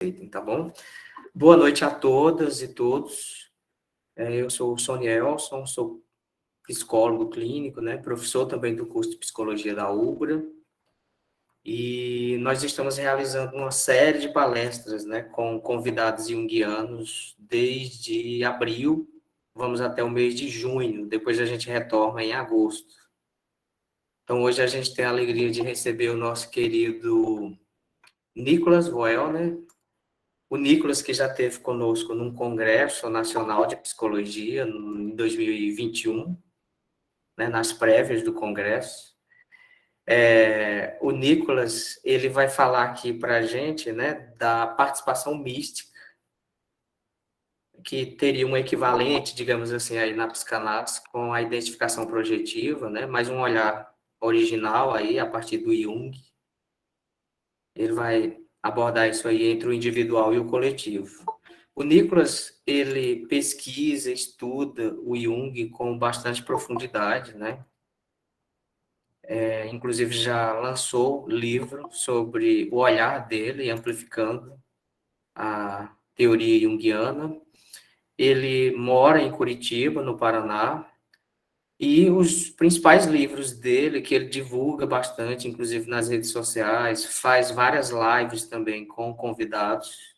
respeitem, tá bom? Boa noite a todas e todos. Eu sou o Sonielson, sou psicólogo clínico, né? Professor também do curso de Psicologia da UBRA. E nós estamos realizando uma série de palestras, né, com convidados junguianos desde abril, vamos até o mês de junho, depois a gente retorna em agosto. Então, hoje a gente tem a alegria de receber o nosso querido Nicolas Voelner, o Nicolas que já esteve conosco num Congresso Nacional de Psicologia em 2021, né, nas prévias do Congresso. O Nicolas, ele vai falar aqui para a gente, né, da participação mística, que teria um equivalente, digamos assim, aí na psicanálise com a identificação projetiva, né, mas um olhar original aí, a partir do Jung. Ele vai abordar isso aí entre o individual e o coletivo. O Nicolas, ele pesquisa, estuda o Jung com bastante profundidade, né? Inclusive já lançou livro sobre o olhar dele, amplificando a teoria junguiana. Ele mora em Curitiba, no Paraná, e os principais livros dele, que ele divulga bastante, inclusive nas redes sociais, faz várias lives também com convidados,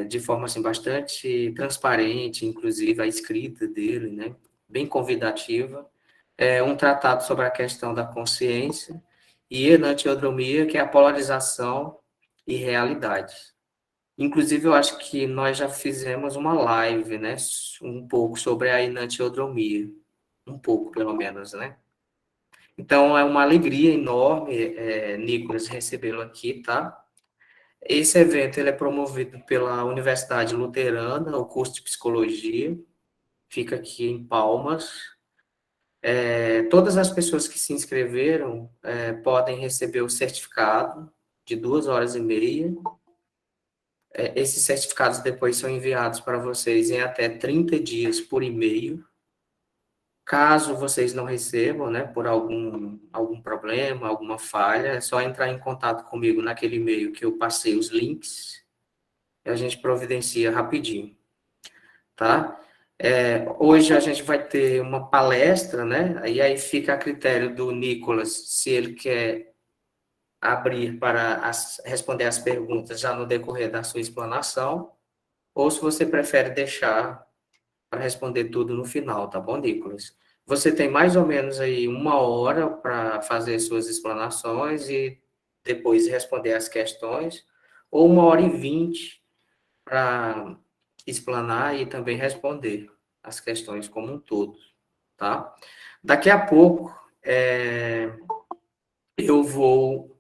de forma assim, bastante transparente, inclusive a escrita dele, né? Bem convidativa. É um tratado sobre a questão da consciência e enantiodromia, que é a polarização e realidade. Inclusive, eu acho que nós já fizemos uma live, né? Um pouco sobre a enantiodromia. Um pouco, pelo menos, né? Então, é uma alegria enorme, Nicolas, recebê-lo aqui, tá? Esse evento ele é promovido pela Universidade Luterana, o curso de Psicologia, fica aqui em Palmas. Todas as pessoas que se inscreveram podem receber o certificado de 2 horas e meia. Esses certificados depois são enviados para vocês em até 30 dias por e-mail. Caso vocês não recebam, né, por algum problema, alguma falha, é só entrar em contato comigo naquele e-mail que eu passei os links e a gente providencia rapidinho, tá? Hoje a gente vai ter uma palestra, né? E aí fica a critério do Nicolas se ele quer abrir para responder as perguntas já no decorrer da sua explanação, ou se você prefere deixar para responder tudo no final, tá bom, Nicolas? Você tem mais ou menos aí 1 hora para fazer suas explanações e depois responder as questões, ou 1 hora e 20 para explanar e também responder as questões como um todo, tá? Daqui a pouco, eu vou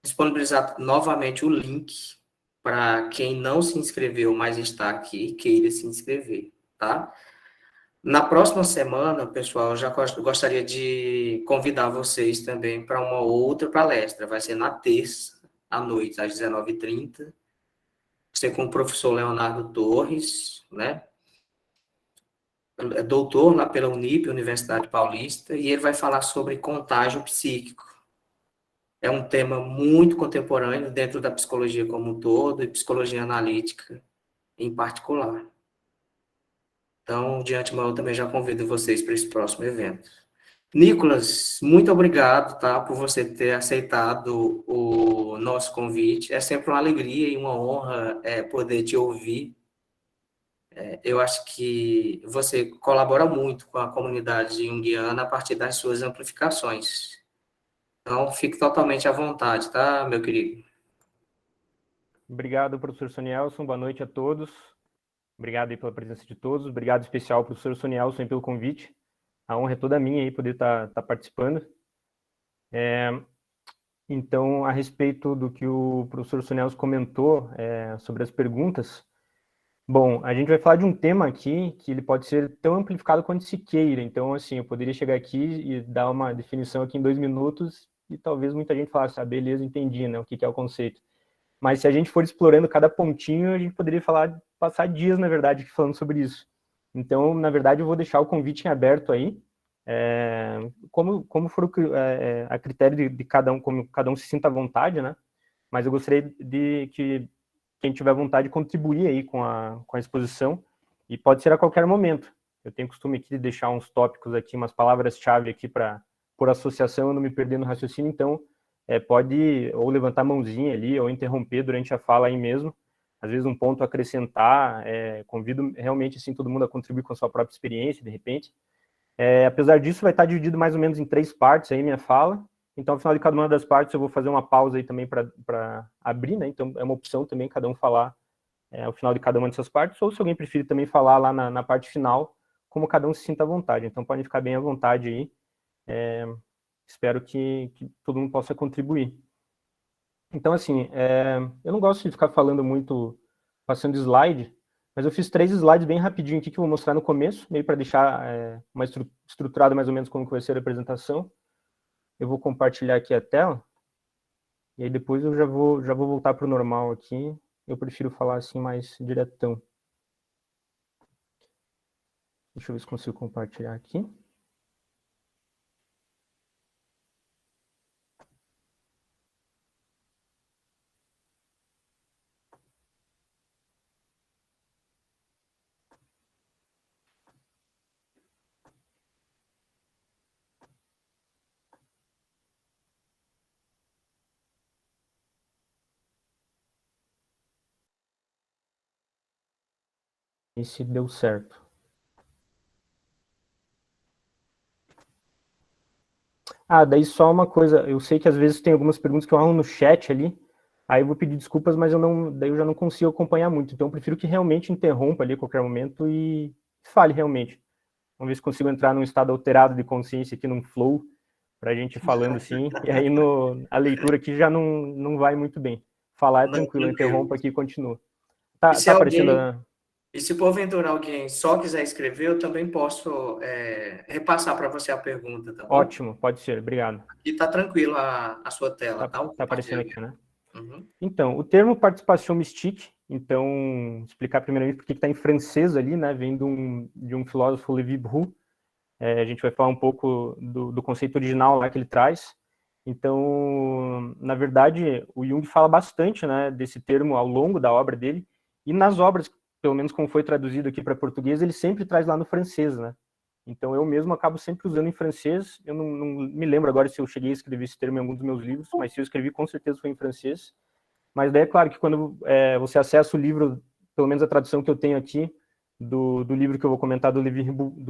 disponibilizar novamente o link para quem não se inscreveu, mas está aqui, queira se inscrever, tá? Na próxima semana, pessoal, eu já gostaria de convidar vocês também para uma outra palestra. Vai ser na terça, à noite, às 19h30. Vai ser com o professor Leonardo Torres, né? É doutor lá pela Unip, Universidade Paulista, e ele vai falar sobre contágio psíquico. É um tema muito contemporâneo dentro da psicologia como um todo e psicologia analítica em particular. Então, de antemão, eu também já convido vocês para esse próximo evento. Nicolas, muito obrigado, tá, por você ter aceitado o nosso convite. É sempre uma alegria e uma honra poder te ouvir. Eu acho que você colabora muito com a comunidade junguiana a partir das suas amplificações. Então, fique totalmente à vontade, tá, meu querido? Obrigado, professor Sonielson. Boa noite a todos. Obrigado aí pela presença de todos. Obrigado especial, professor Sonielson, pelo convite. A honra é toda minha aí poder estar participando. Então, a respeito do que o professor Sonielson comentou sobre as perguntas, bom, a gente vai falar de um tema aqui que ele pode ser tão amplificado quanto se queira. Então, assim, eu poderia chegar aqui e dar uma definição aqui em 2 minutos e talvez muita gente falasse, ah, beleza, entendi, né, o que é o conceito. Mas se a gente for explorando cada pontinho, a gente poderia passar dias, na verdade, falando sobre isso. Então, na verdade, eu vou deixar o convite em aberto aí, como for a critério de cada um, como cada um se sinta à vontade, né? mas eu gostaria de que quem tiver vontade de contribuir aí com a exposição, e pode ser a qualquer momento. Eu tenho costume aqui de deixar uns tópicos aqui, umas palavras-chave aqui por associação, eu não me perder no raciocínio, então pode ou levantar a mãozinha ali, ou interromper durante a fala aí mesmo, às vezes um ponto a acrescentar, convido realmente assim, todo mundo a contribuir com a sua própria experiência, de repente. Apesar disso, vai estar dividido mais ou menos em 3 partes aí minha fala, então, ao final de cada uma das partes, eu vou fazer uma pausa aí também para abrir, né? Então, é uma opção também cada um falar ao final de cada uma dessas partes, ou se alguém preferir também falar lá na parte final, como cada um se sinta à vontade. Então, podem ficar bem à vontade aí. Espero que todo mundo possa contribuir. Então, assim, eu não gosto de ficar falando muito, passando slide, mas eu fiz 3 slides bem rapidinho aqui que eu vou mostrar no começo, meio para deixar estruturado mais ou menos como que vai ser a apresentação. Eu vou compartilhar aqui a tela, e aí depois eu já vou voltar para o normal aqui. Eu prefiro falar assim mais diretão. Deixa eu ver se consigo compartilhar aqui. E se deu certo. Daí só uma coisa, eu sei que às vezes tem algumas perguntas que eu arrumo no chat ali, aí eu vou pedir desculpas, mas daí eu já não consigo acompanhar muito, então eu prefiro que realmente interrompa ali a qualquer momento e fale realmente. Vamos ver se consigo entrar num estado alterado de consciência aqui, num flow, para a gente falando assim, e aí a leitura aqui já não vai muito bem. Falar é Não, tranquilo, eu tranquilo. interrompo aqui e continuo. E se Tá aparecendo... E se porventura alguém só quiser escrever, eu também posso repassar para você a pergunta, tá bom? Ótimo, pode ser, obrigado. E tá tranquilo a sua tela, tá? O Tá aparecendo aqui, compartilhamento. né? Uhum. Então, o termo participação mystique, então, explicar primeiramente por que está em francês ali, né? Vem de um filósofo, Lévi-Brou. A gente vai falar um pouco do conceito original lá que ele traz. Então, na verdade, o Jung fala bastante, né, desse termo ao longo da obra dele, e nas obras, pelo menos como foi traduzido aqui para português, ele sempre traz lá no francês, né? Então, eu mesmo acabo sempre usando em francês. Eu não me lembro agora se eu cheguei a escrever esse termo em algum dos meus livros, mas se eu escrevi, com certeza foi em francês. Mas daí é claro que quando você acessa o livro, pelo menos a tradução que eu tenho aqui, do livro que eu vou comentar do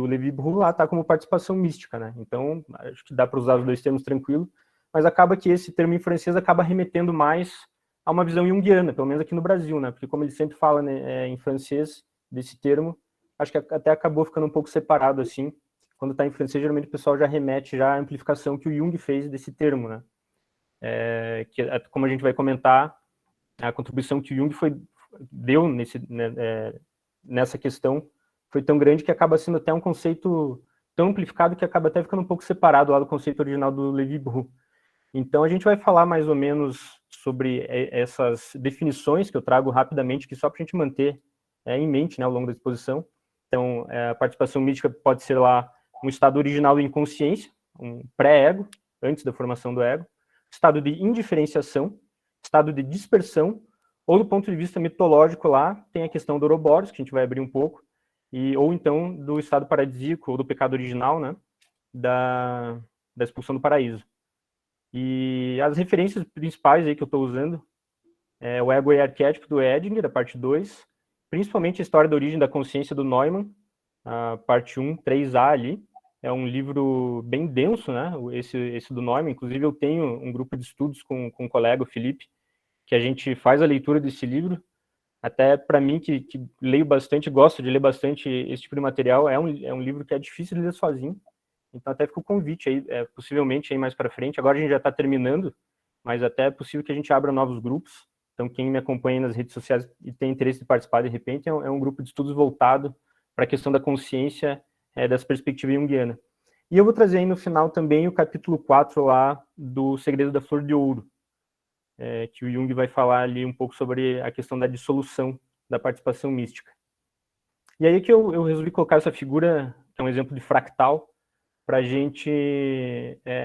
Lévi-Brou, lá está como participação mística, né? Então, acho que dá para usar os dois termos tranquilo, mas acaba que esse termo em francês acaba remetendo mais a uma visão junguiana, pelo menos aqui no Brasil, né? Porque como ele sempre fala, né, em francês desse termo, acho que até acabou ficando um pouco separado, assim. Quando está em francês, geralmente o pessoal já remete já à amplificação que o Jung fez desse termo, né? Como a gente vai comentar, a contribuição que o Jung deu nessa questão foi tão grande que acaba sendo até um conceito tão amplificado que acaba até ficando um pouco separado lá do conceito original do Lévi-Brou. Então, a gente vai falar mais ou menos sobre essas definições que eu trago rapidamente, que só para a gente manter em mente, né, ao longo da exposição. Então, a participação mística pode ser lá um estado original de inconsciência, um pré-ego, antes da formação do ego, estado de indiferenciação, estado de dispersão, ou do ponto de vista mitológico lá, tem a questão do Ouroboros, que a gente vai abrir um pouco, ou então do estado paradisíaco, ou do pecado original, né, da expulsão do paraíso. E as referências principais aí que eu estou usando o Ego e Arquétipo, do Edinger, a parte 2, principalmente a História da Origem da Consciência, do Neumann, a parte 1, 3A ali. É um livro bem denso, né? Esse do Neumann. Inclusive, eu tenho um grupo de estudos com um colega, o Felipe, que a gente faz a leitura desse livro. Até para mim, que leio bastante, gosto de ler bastante esse tipo de material, é um livro que é difícil de ler sozinho. Então, até fica o convite aí, possivelmente aí mais para frente. Agora a gente já está terminando, mas até é possível que a gente abra novos grupos. Então, quem me acompanha nas redes sociais e tem interesse de participar, de repente, é um grupo de estudos voltado para a questão da consciência dessa perspectiva junguiana. E eu vou trazer aí no final também o capítulo 4 lá do Segredo da Flor de Ouro, que o Jung vai falar ali um pouco sobre a questão da dissolução da participação mística. E aí que eu resolvi colocar essa figura, que é um exemplo de fractal, para a gente,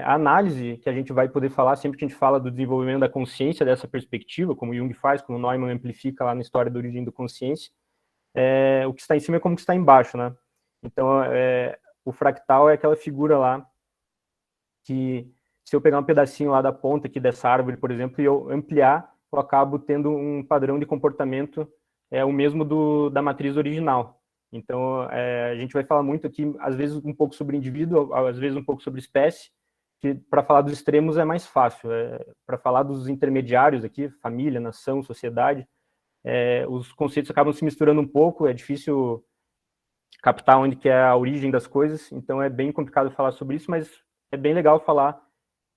a análise que a gente vai poder falar sempre que a gente fala do desenvolvimento da consciência dessa perspectiva, como Jung faz, como Neumann amplifica lá na História da Origem da Consciência, o que está em cima é como que está embaixo, né? Então, o fractal é aquela figura lá que, se eu pegar um pedacinho lá da ponta aqui dessa árvore, por exemplo, e eu ampliar, eu acabo tendo um padrão de comportamento o mesmo da matriz original. Então, a gente vai falar muito aqui, às vezes um pouco sobre indivíduo, às vezes um pouco sobre espécie, que para falar dos extremos é mais fácil. Para falar dos intermediários aqui, família, nação, sociedade, os conceitos acabam se misturando um pouco, é difícil captar onde que é a origem das coisas, então é bem complicado falar sobre isso, mas é bem legal falar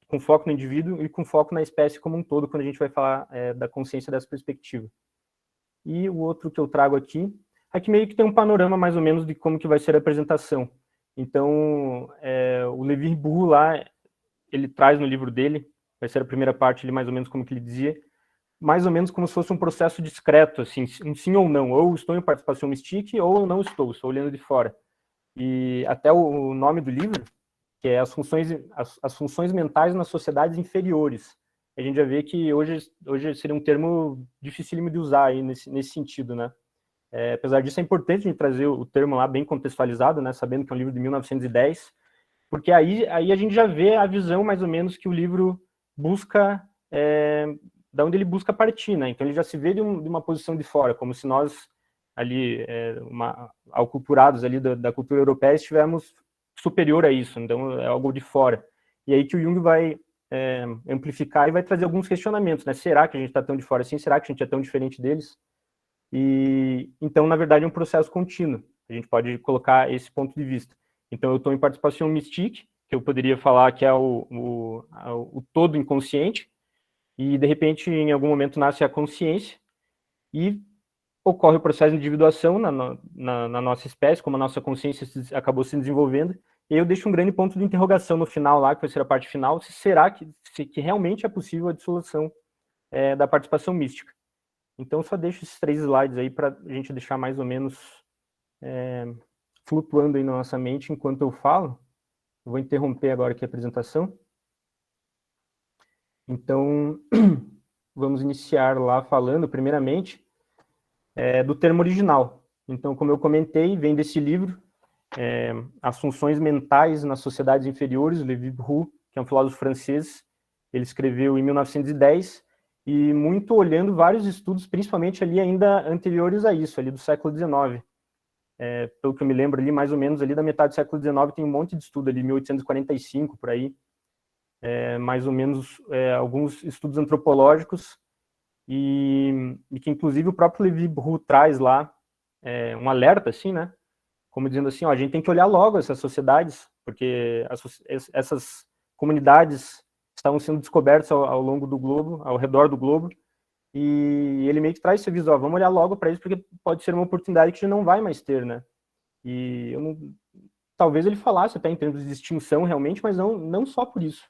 com foco no indivíduo e com foco na espécie como um todo, quando a gente vai falar da consciência dessa perspectiva. E o outro que eu trago aqui meio que tem um panorama mais ou menos de como que vai ser a apresentação. Então, o Levi-Bourdieu lá, ele traz no livro dele, vai ser a primeira parte, ele mais ou menos como que ele dizia, mais ou menos como se fosse um processo discreto, assim, um sim ou não, ou estou em participação mística, ou não estou olhando de fora. E até o nome do livro, que é as funções mentais nas sociedades inferiores. A gente já vê que hoje seria um termo dificílimo de usar aí nesse sentido, né? Apesar disso, é importante a gente trazer o termo lá bem contextualizado, né? Sabendo que é um livro de 1910, porque aí a gente já vê a visão mais ou menos que o livro busca, da onde ele busca partir, né? Então ele já se vê de uma posição de fora, como se nós ali, aculturados ali da cultura europeia, estivéssemos superior a isso, então é algo de fora. E aí que o Jung vai amplificar e vai trazer alguns questionamentos, né? Será que a gente está tão de fora assim? Será que a gente é tão diferente deles? E então, na verdade, é um processo contínuo. A gente pode colocar esse ponto de vista. Então, eu estou em participação mística, que eu poderia falar que é o todo inconsciente, e de repente, em algum momento, nasce a consciência e ocorre o processo de individuação na nossa espécie, como a nossa consciência acabou se desenvolvendo, e eu deixo um grande ponto de interrogação no final lá, que vai ser a parte final, se será que realmente é possível a dissolução da participação mística. Então, só deixo esses 3 slides aí para a gente deixar mais ou menos flutuando aí na nossa mente enquanto eu falo. Eu vou interromper agora aqui a apresentação. Então, vamos iniciar lá falando, primeiramente, do termo original. Então, como eu comentei, vem desse livro, As Funções Mentais nas Sociedades Inferiores, Levi-Bourdieu, que é um filósofo francês. Ele escreveu em 1910, e muito olhando vários estudos, principalmente ali ainda anteriores a isso, ali do século XIX. Pelo que eu me lembro ali, mais ou menos ali da metade do século XIX, tem um monte de estudo ali, 1845, por aí, mais ou menos alguns estudos antropológicos, e que inclusive o próprio Levi-Bourdieu traz lá um alerta, assim, né, como dizendo assim, ó, a gente tem que olhar logo essas sociedades, porque essas comunidades estavam sendo descobertas ao longo do globo, ao redor do globo, e ele meio que traz esse aviso, ó, vamos olhar logo para isso, porque pode ser uma oportunidade que a gente não vai mais ter, né? E talvez ele falasse até em termos de extinção realmente, mas não só por isso.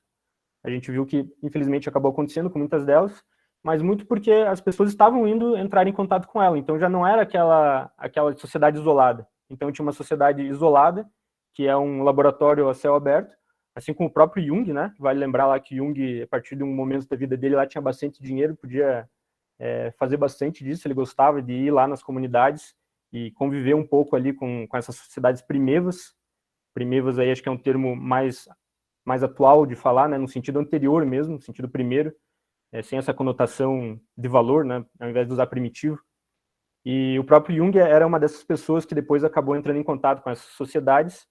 A gente viu que, infelizmente, acabou acontecendo com muitas delas, mas muito porque as pessoas estavam indo entrar em contato com ela, então já não era aquela sociedade isolada. Então tinha uma sociedade isolada, que é um laboratório a céu aberto, assim como o próprio Jung, né? Vale lembrar lá que Jung, a partir de um momento da vida dele, lá tinha bastante dinheiro, podia fazer bastante disso, ele gostava de ir lá nas comunidades e conviver um pouco ali com essas sociedades primevas. Primevas aí acho que é um termo mais atual de falar, né? No sentido anterior mesmo, no sentido primeiro, sem essa conotação de valor, né? Ao invés de usar primitivo. E o próprio Jung era uma dessas pessoas que depois acabou entrando em contato com essas sociedades,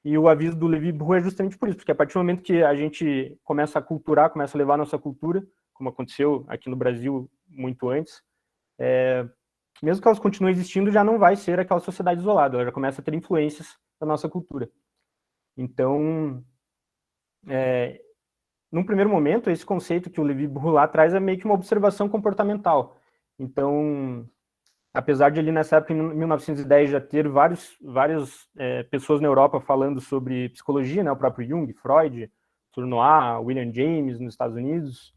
e o aviso do Levi-Bourdieu é justamente por isso, porque a partir do momento que a gente começa a culturar, começa a levar a nossa cultura, como aconteceu aqui no Brasil muito antes, mesmo que elas continuem existindo, já não vai ser aquela sociedade isolada, ela já começa a ter influências da nossa cultura. Então, num primeiro momento, esse conceito que o Levi-Bourdieu lá traz é meio que uma observação comportamental. Então, apesar de ali nessa época, em 1910, já ter várias pessoas na Europa falando sobre psicologia, né, o próprio Jung, Freud, Tournois, William James nos Estados Unidos,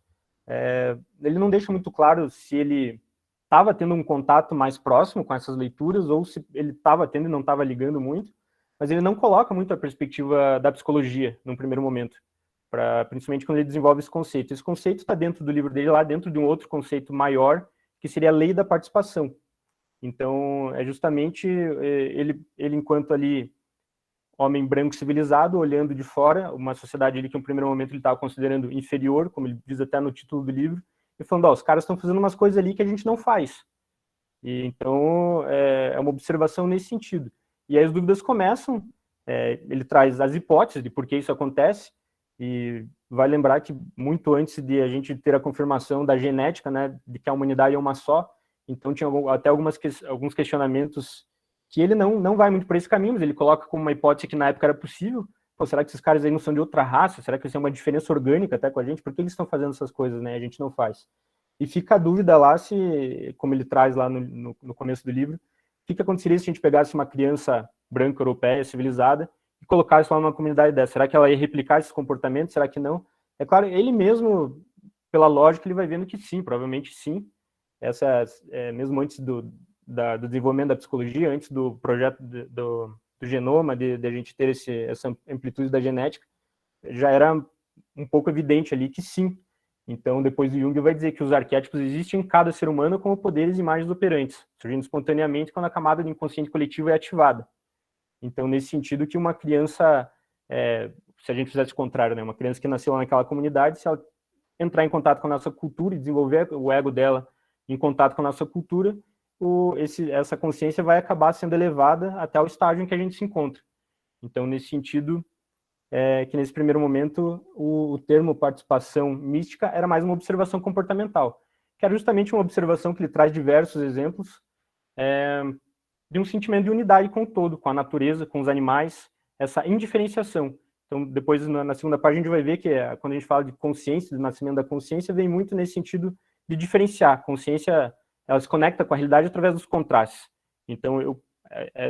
ele não deixa muito claro se ele estava tendo um contato mais próximo com essas leituras ou se ele estava tendo e não estava ligando muito, mas ele não coloca muito a perspectiva da psicologia num primeiro momento, principalmente quando ele desenvolve esse conceito. Esse conceito está dentro do livro dele, lá dentro de um outro conceito maior, que seria a lei da participação. Então, é justamente ele enquanto ali homem branco civilizado, olhando de fora, uma sociedade ali que, no primeiro momento, ele estava considerando inferior, como ele diz até no título do livro, e falando, os caras estão fazendo umas coisas ali que a gente não faz. E, então, é uma observação nesse sentido. E aí as dúvidas começam, ele traz as hipóteses de por que isso acontece, e vai lembrar que muito antes de a gente ter a confirmação da genética, né, de que a humanidade é uma só, então tinha até alguns questionamentos que ele não vai muito por esse caminho, mas ele coloca como uma hipótese que na época era possível. Pô, será que esses caras aí não são de outra raça? Será que eles têm uma diferença orgânica até com a gente? Por que eles estão fazendo essas coisas, né? A gente não faz. E fica a dúvida lá se, como ele traz lá no começo do livro, o que aconteceria se a gente pegasse uma criança branca, europeia, civilizada, e colocasse lá numa comunidade dessa? Será que ela ia replicar esses comportamentos? Será que não? É claro, ele mesmo, pela lógica, ele vai vendo que sim, provavelmente sim. Essa, mesmo antes do desenvolvimento da psicologia, antes do projeto do genoma, de a gente ter essa amplitude da genética, já era um pouco evidente ali que sim. Então, depois o Jung vai dizer que os arquétipos existem em cada ser humano como poderes e imagens operantes, surgindo espontaneamente quando a camada do inconsciente coletivo é ativada. Então, nesse sentido que uma criança, se a gente fizesse o contrário, né, uma criança que nasceu lá naquela comunidade, se ela entrar em contato com a nossa cultura e desenvolver o ego dela em contato com a nossa cultura, essa consciência vai acabar sendo elevada até o estágio em que a gente se encontra. Então, nesse sentido, que nesse primeiro momento o termo participação mística era mais uma observação comportamental, que era justamente uma observação que ele traz diversos exemplos de um sentimento de unidade com o todo, com a natureza, com os animais, essa indiferenciação. Então, depois, na segunda parte, a gente vai ver que quando a gente fala de consciência, do nascimento da consciência, vem muito nesse sentido de diferenciar. A consciência, ela se conecta com a realidade através dos contrastes. Então,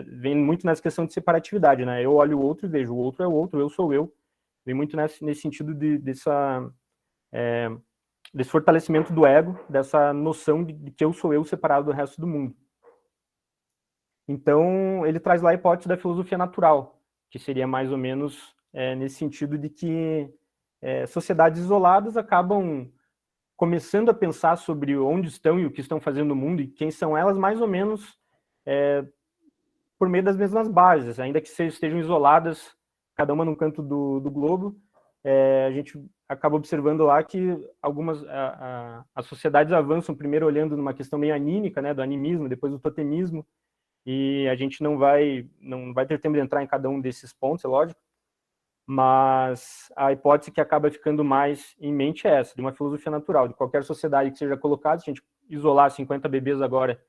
vem muito nessa questão de separatividade, né? Eu olho o outro e vejo, o outro é o outro, eu sou eu. Vem muito nesse sentido desse fortalecimento do ego, dessa noção de que eu sou eu separado do resto do mundo. Então, ele traz lá a hipótese da filosofia natural, que seria mais ou menos nesse sentido de que sociedades isoladas acabam começando a pensar sobre onde estão e o que estão fazendo no mundo e quem são elas, mais ou menos por meio das mesmas bases, ainda que estejam isoladas, cada uma num canto do globo, a gente acaba observando lá que as sociedades avançam primeiro olhando numa questão meio anímica, né, do animismo, depois do totemismo, e a gente não vai ter tempo de entrar em cada um desses pontos, é lógico, mas a hipótese que acaba ficando mais em mente é essa, de uma filosofia natural, de qualquer sociedade que seja colocada, se a gente isolar 50 bebês agora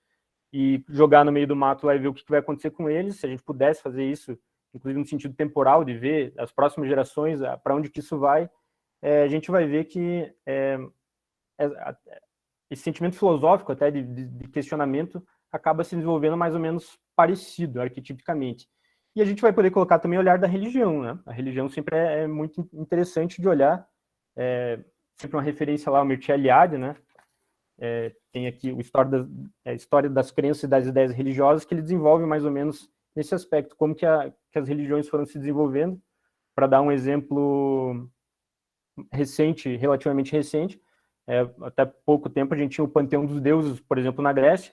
e jogar no meio do mato lá e ver o que vai acontecer com eles, se a gente pudesse fazer isso, inclusive no sentido temporal, de ver as próximas gerações, para onde que isso vai, a gente vai ver que esse sentimento filosófico até de questionamento acaba se desenvolvendo mais ou menos parecido, arquetipicamente. E a gente vai poder colocar também o olhar da religião, né? A religião sempre é muito interessante de olhar, sempre uma referência lá ao Mircea Eliade, né? Tem aqui a história das crenças e das ideias religiosas que ele desenvolve mais ou menos nesse aspecto, como que as religiões foram se desenvolvendo. Para dar um exemplo recente, relativamente recente, até pouco tempo a gente tinha o panteão dos deuses, por exemplo, na Grécia,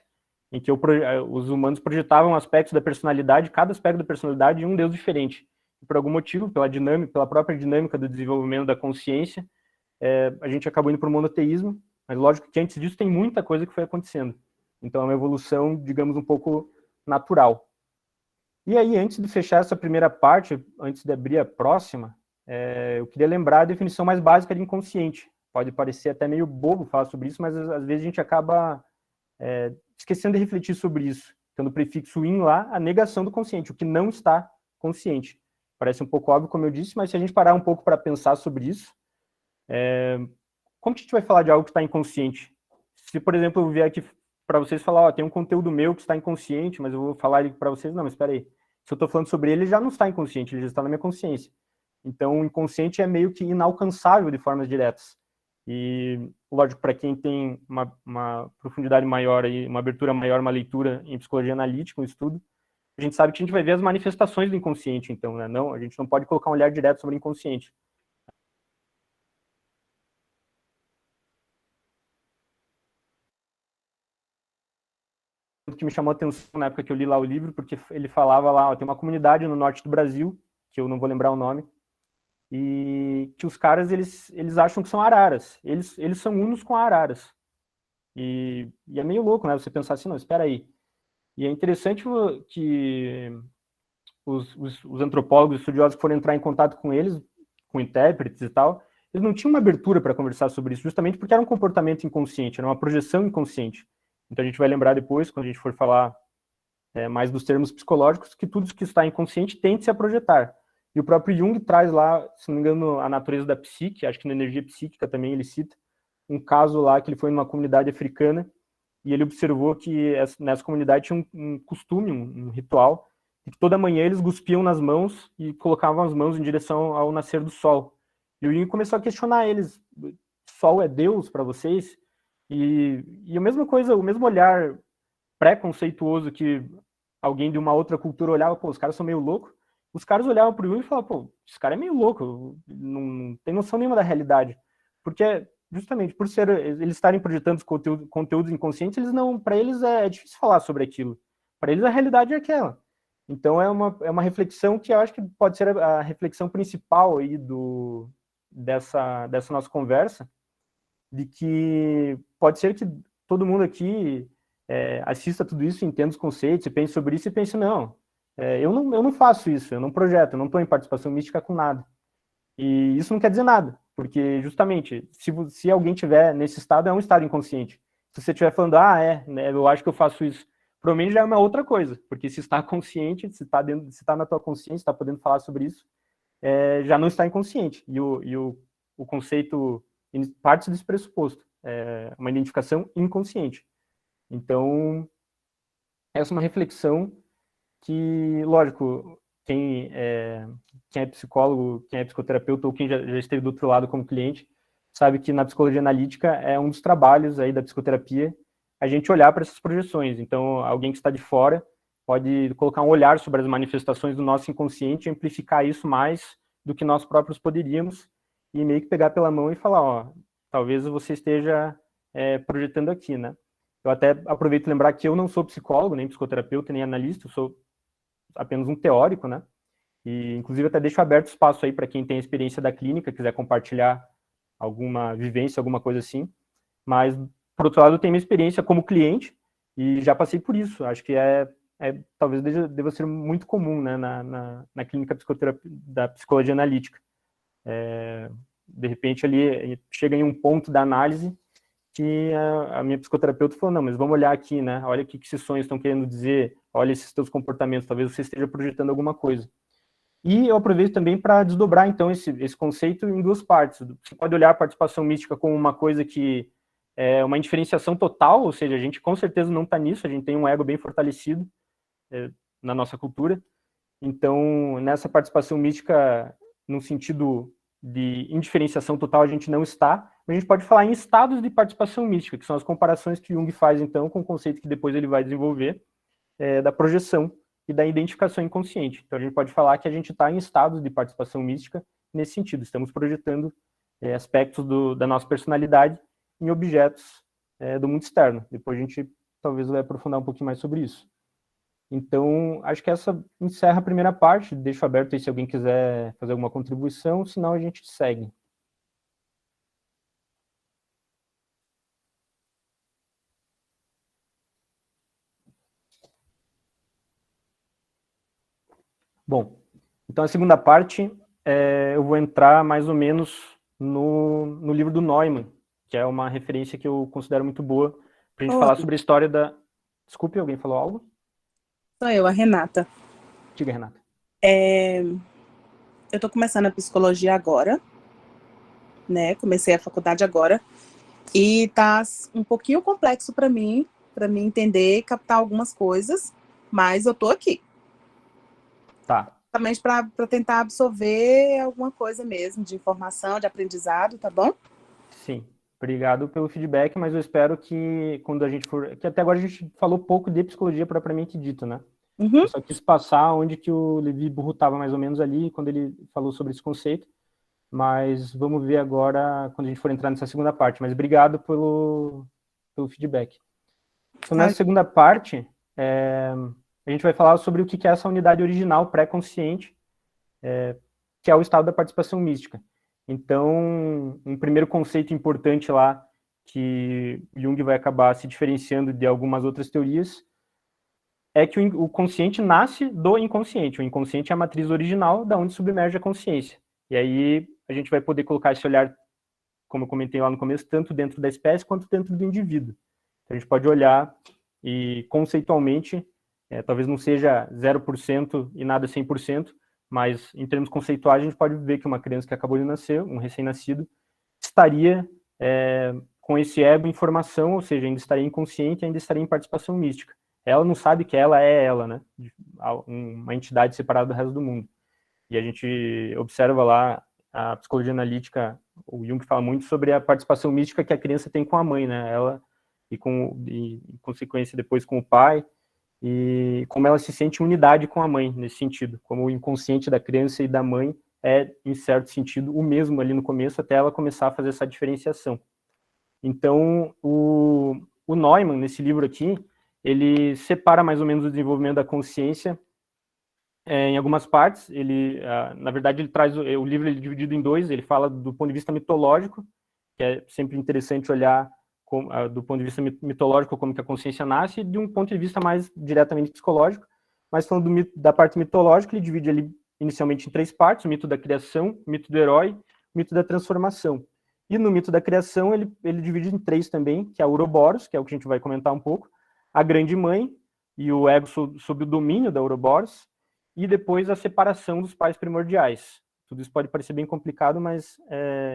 em que os humanos projetavam aspectos da personalidade, cada aspecto da personalidade em um deus diferente. E por algum motivo, pela própria dinâmica do desenvolvimento da consciência, a gente acabou indo para o monoteísmo, mas lógico que antes disso tem muita coisa que foi acontecendo. Então é uma evolução, digamos, um pouco natural. E aí, antes de fechar essa primeira parte, antes de abrir a próxima, eu queria lembrar a definição mais básica de inconsciente. Pode parecer até meio bobo falar sobre isso, mas às vezes a gente acaba esquecendo de refletir sobre isso. Tendo o prefixo in lá, a negação do consciente, o que não está consciente. Parece um pouco óbvio, como eu disse, mas se a gente parar um pouco para pensar sobre isso, como que a gente vai falar de algo que está inconsciente? Se, por exemplo, eu vier aqui para vocês falar, tem um conteúdo meu que está inconsciente, mas eu vou falar ele para vocês, não, mas espera aí. Se eu estou falando sobre ele, ele já não está inconsciente, ele já está na minha consciência. Então, o inconsciente é meio que inalcançável de formas diretas. E, lógico, para quem tem uma profundidade maior, uma abertura maior, uma leitura em psicologia analítica, um estudo, a gente sabe que a gente vai ver as manifestações do inconsciente, então, né? Não, a gente não pode colocar um olhar direto sobre o inconsciente. O que me chamou a atenção na época que eu li lá o livro, porque ele falava lá, ó, tem uma comunidade no norte do Brasil, que eu não vou lembrar o nome, e que os caras, eles acham que são araras. Eles são unos com araras. E é meio louco, né? Você pensar assim, não, espera aí. E é interessante que os antropólogos, estudiosos que foram entrar em contato com eles, com intérpretes e tal, eles não tinham uma abertura para conversar sobre isso, justamente porque era um comportamento inconsciente, era uma projeção inconsciente. Então a gente vai lembrar depois, quando a gente for falar mais dos termos psicológicos, que tudo que está inconsciente tende-se a projetar. E o próprio Jung traz lá, se não me engano, a natureza da psique, acho que na energia psíquica também ele cita, um caso lá que ele foi numa comunidade africana e ele observou que nessa comunidade tinha um costume, um ritual, de que toda manhã eles cuspiam nas mãos e colocavam as mãos em direção ao nascer do sol. E o Jung começou a questionar eles, sol é Deus para vocês? E a mesma coisa, o mesmo olhar preconceituoso que alguém de uma outra cultura olhava, pô, os caras são meio loucos, os caras olhavam pro Jung e falavam, pô, esse cara é meio louco, não tem noção nenhuma da realidade. Porque, justamente, por eles estarem projetando conteúdos inconscientes, eles não, para eles é difícil falar sobre aquilo. Para eles a realidade é aquela. Então é uma reflexão que eu acho que pode ser a reflexão principal aí dessa nossa conversa, de que pode ser que todo mundo aqui assista tudo isso, entenda os conceitos, e pense sobre isso e pense, não, eu não faço isso, eu não projeto, eu não estou em participação mística com nada. E isso não quer dizer nada, porque justamente, se alguém tiver nesse estado, é um estado inconsciente. Se você estiver falando, né, eu acho que eu faço isso, provavelmente já é uma outra coisa, porque se está consciente, se está na tua consciência, está podendo falar sobre isso, já não está inconsciente. E o conceito parte desse pressuposto, uma identificação inconsciente. Então, essa é uma reflexão que, lógico, quem é psicólogo, quem é psicoterapeuta ou quem já esteve do outro lado como cliente, sabe que na psicologia analítica é um dos trabalhos aí da psicoterapia a gente olhar para essas projeções. Então, alguém que está de fora pode colocar um olhar sobre as manifestações do nosso inconsciente e amplificar isso mais do que nós próprios poderíamos e meio que pegar pela mão e falar, ó, talvez você esteja projetando aqui, né? Eu até aproveito para lembrar que eu não sou psicólogo, nem psicoterapeuta, nem analista, eu sou apenas um teórico, né? E, inclusive, até deixo aberto espaço aí para quem tem experiência da clínica, quiser compartilhar alguma vivência, alguma coisa assim. Mas, por outro lado, eu tenho minha experiência como cliente e já passei por isso. Acho que talvez deva ser muito comum, né, na clínica da psicologia analítica. De repente, ali, chega em um ponto da análise que a minha psicoterapeuta falou, não, mas vamos olhar aqui, né? Olha o que esses sonhos estão querendo dizer, olha esses teus comportamentos, talvez você esteja projetando alguma coisa. E eu aproveito também para desdobrar, então, esse conceito em duas partes. Você pode olhar a participação mística como uma coisa que é uma indiferenciação total, ou seja, a gente com certeza não está nisso, a gente tem um ego bem fortalecido na nossa cultura. Então, nessa participação mística, no sentido de indiferenciação total, a gente não está. A gente pode falar em estados de participação mística, que são as comparações que Jung faz, então, com o conceito que depois ele vai desenvolver, da projeção e da identificação inconsciente. Então, a gente pode falar que a gente está em estados de participação mística nesse sentido. Estamos projetando aspectos da nossa personalidade em objetos do mundo externo. Depois a gente talvez vai aprofundar um pouquinho mais sobre isso. Então, acho que essa encerra a primeira parte. Deixo aberto aí se alguém quiser fazer alguma contribuição, senão a gente segue. Bom, então a segunda parte, eu vou entrar mais ou menos no livro do Neumann, que é uma referência que eu considero muito boa, para a gente falar sobre a história da... Desculpe, alguém falou algo? Sou eu, a Renata. Diga, Renata. Eu estou começando a psicologia agora, né? Comecei a faculdade agora, e tá um pouquinho complexo para mim entender e captar algumas coisas, mas eu tô aqui. Tá. Exatamente para tentar absorver alguma coisa mesmo, de informação, de aprendizado, tá bom? Sim. Obrigado pelo feedback, mas eu espero que quando a gente for... Que até agora a gente falou pouco de psicologia propriamente dito, né? Uhum. Eu só quis passar onde que o Levi Burro estava mais ou menos ali, quando ele falou sobre esse conceito, mas vamos ver agora, quando a gente for entrar nessa segunda parte. Mas obrigado pelo feedback. Então, nessa segunda parte, a gente vai falar sobre o que é essa unidade original pré-consciente, que é o estado da participação mística. Então, um primeiro conceito importante lá, que Jung vai acabar se diferenciando de algumas outras teorias, é que o consciente nasce do inconsciente. O inconsciente é a matriz original da onde submerge a consciência. E aí a gente vai poder colocar esse olhar, como eu comentei lá no começo, tanto dentro da espécie quanto dentro do indivíduo. Então, a gente pode olhar e, conceitualmente, talvez não seja 0% e nada 100%, mas em termos conceituais a gente pode ver que uma criança que acabou de nascer, um recém-nascido, estaria com esse ego em formação, ou seja, ainda estaria inconsciente, ainda estaria em participação mística. Ela não sabe que ela é ela, né? Uma entidade separada do resto do mundo. E a gente observa lá a psicologia analítica, o Jung fala muito sobre a participação mística que a criança tem com a mãe, né? Ela em consequência depois com o pai, e como ela se sente em unidade com a mãe nesse sentido, como o inconsciente da criança e da mãe é, em certo sentido, o mesmo ali no começo, até ela começar a fazer essa diferenciação. Então, o Neumann, nesse livro aqui, ele separa mais ou menos o desenvolvimento da consciência em algumas partes. Ele, na verdade, ele traz o livro ele é dividido em dois. Ele fala do ponto de vista mitológico, que é sempre interessante olhar do ponto de vista mitológico como que a consciência nasce, e de um ponto de vista mais diretamente psicológico. Mas falando da parte mitológica, ele divide ali inicialmente em três partes: o mito da criação, o mito do herói, o mito da transformação. E no mito da criação, ele divide em três também, que é o Ouroboros, que é o que a gente vai comentar um pouco, a grande mãe e o ego sob o domínio da Ouroboros, e depois a separação dos pais primordiais. Tudo isso pode parecer bem complicado, mas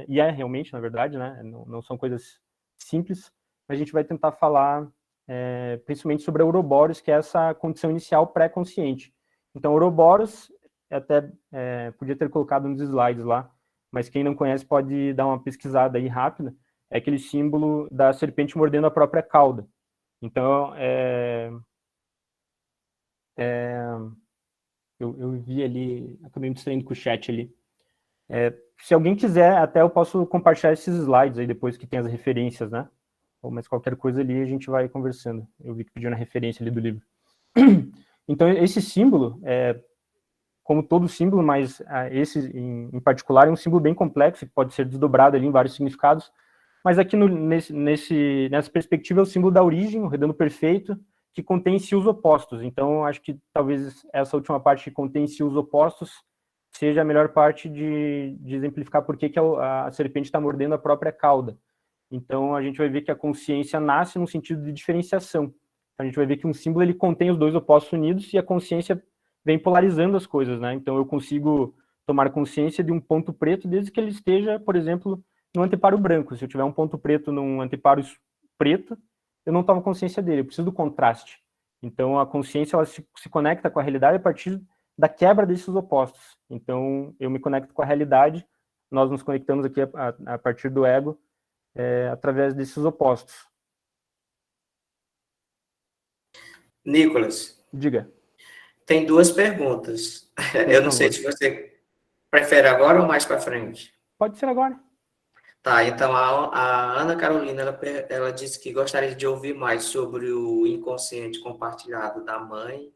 e é realmente, na verdade, né? Não são coisas simples, mas a gente vai tentar falar principalmente sobre a Ouroboros, que é essa condição inicial pré-consciente. Então, Ouroboros, até podia ter colocado nos slides lá, mas quem não conhece pode dar uma pesquisada aí rápida, é aquele símbolo da serpente mordendo a própria cauda. Então, eu vi ali, acabei me distraindo com o chat ali. Se alguém quiser, até eu posso compartilhar esses slides aí depois que tem as referências, né? Mas qualquer coisa ali a gente vai conversando. Eu vi que pediu na referência ali do livro. Então, esse símbolo, como todo símbolo, mas esse em particular é um símbolo bem complexo, que pode ser desdobrado ali em vários significados, mas aqui nessa perspectiva é o símbolo da origem, o redondo perfeito, que contém em si os opostos. Então, acho que talvez essa última parte que contém em si os opostos seja a melhor parte de exemplificar por que a serpente está mordendo a própria cauda. Então, a gente vai ver que a consciência nasce no sentido de diferenciação. A gente vai ver que um símbolo ele contém os dois opostos unidos e a consciência vem polarizando as coisas, né? Então, eu consigo tomar consciência de um ponto preto desde que ele esteja, por exemplo, no anteparo branco. Se eu tiver um ponto preto num anteparo preto, eu não tomo consciência dele, eu preciso do contraste. Então, a consciência ela se conecta com a realidade a partir da quebra desses opostos. Então, eu me conecto com a realidade, nós nos conectamos aqui a partir do ego, através desses opostos. Nicolas, Diga. tem duas perguntas. Eu não sei se você prefere agora ou mais para frente. Pode ser agora. Tá, então a Ana Carolina, ela disse que gostaria de ouvir mais sobre o inconsciente compartilhado da mãe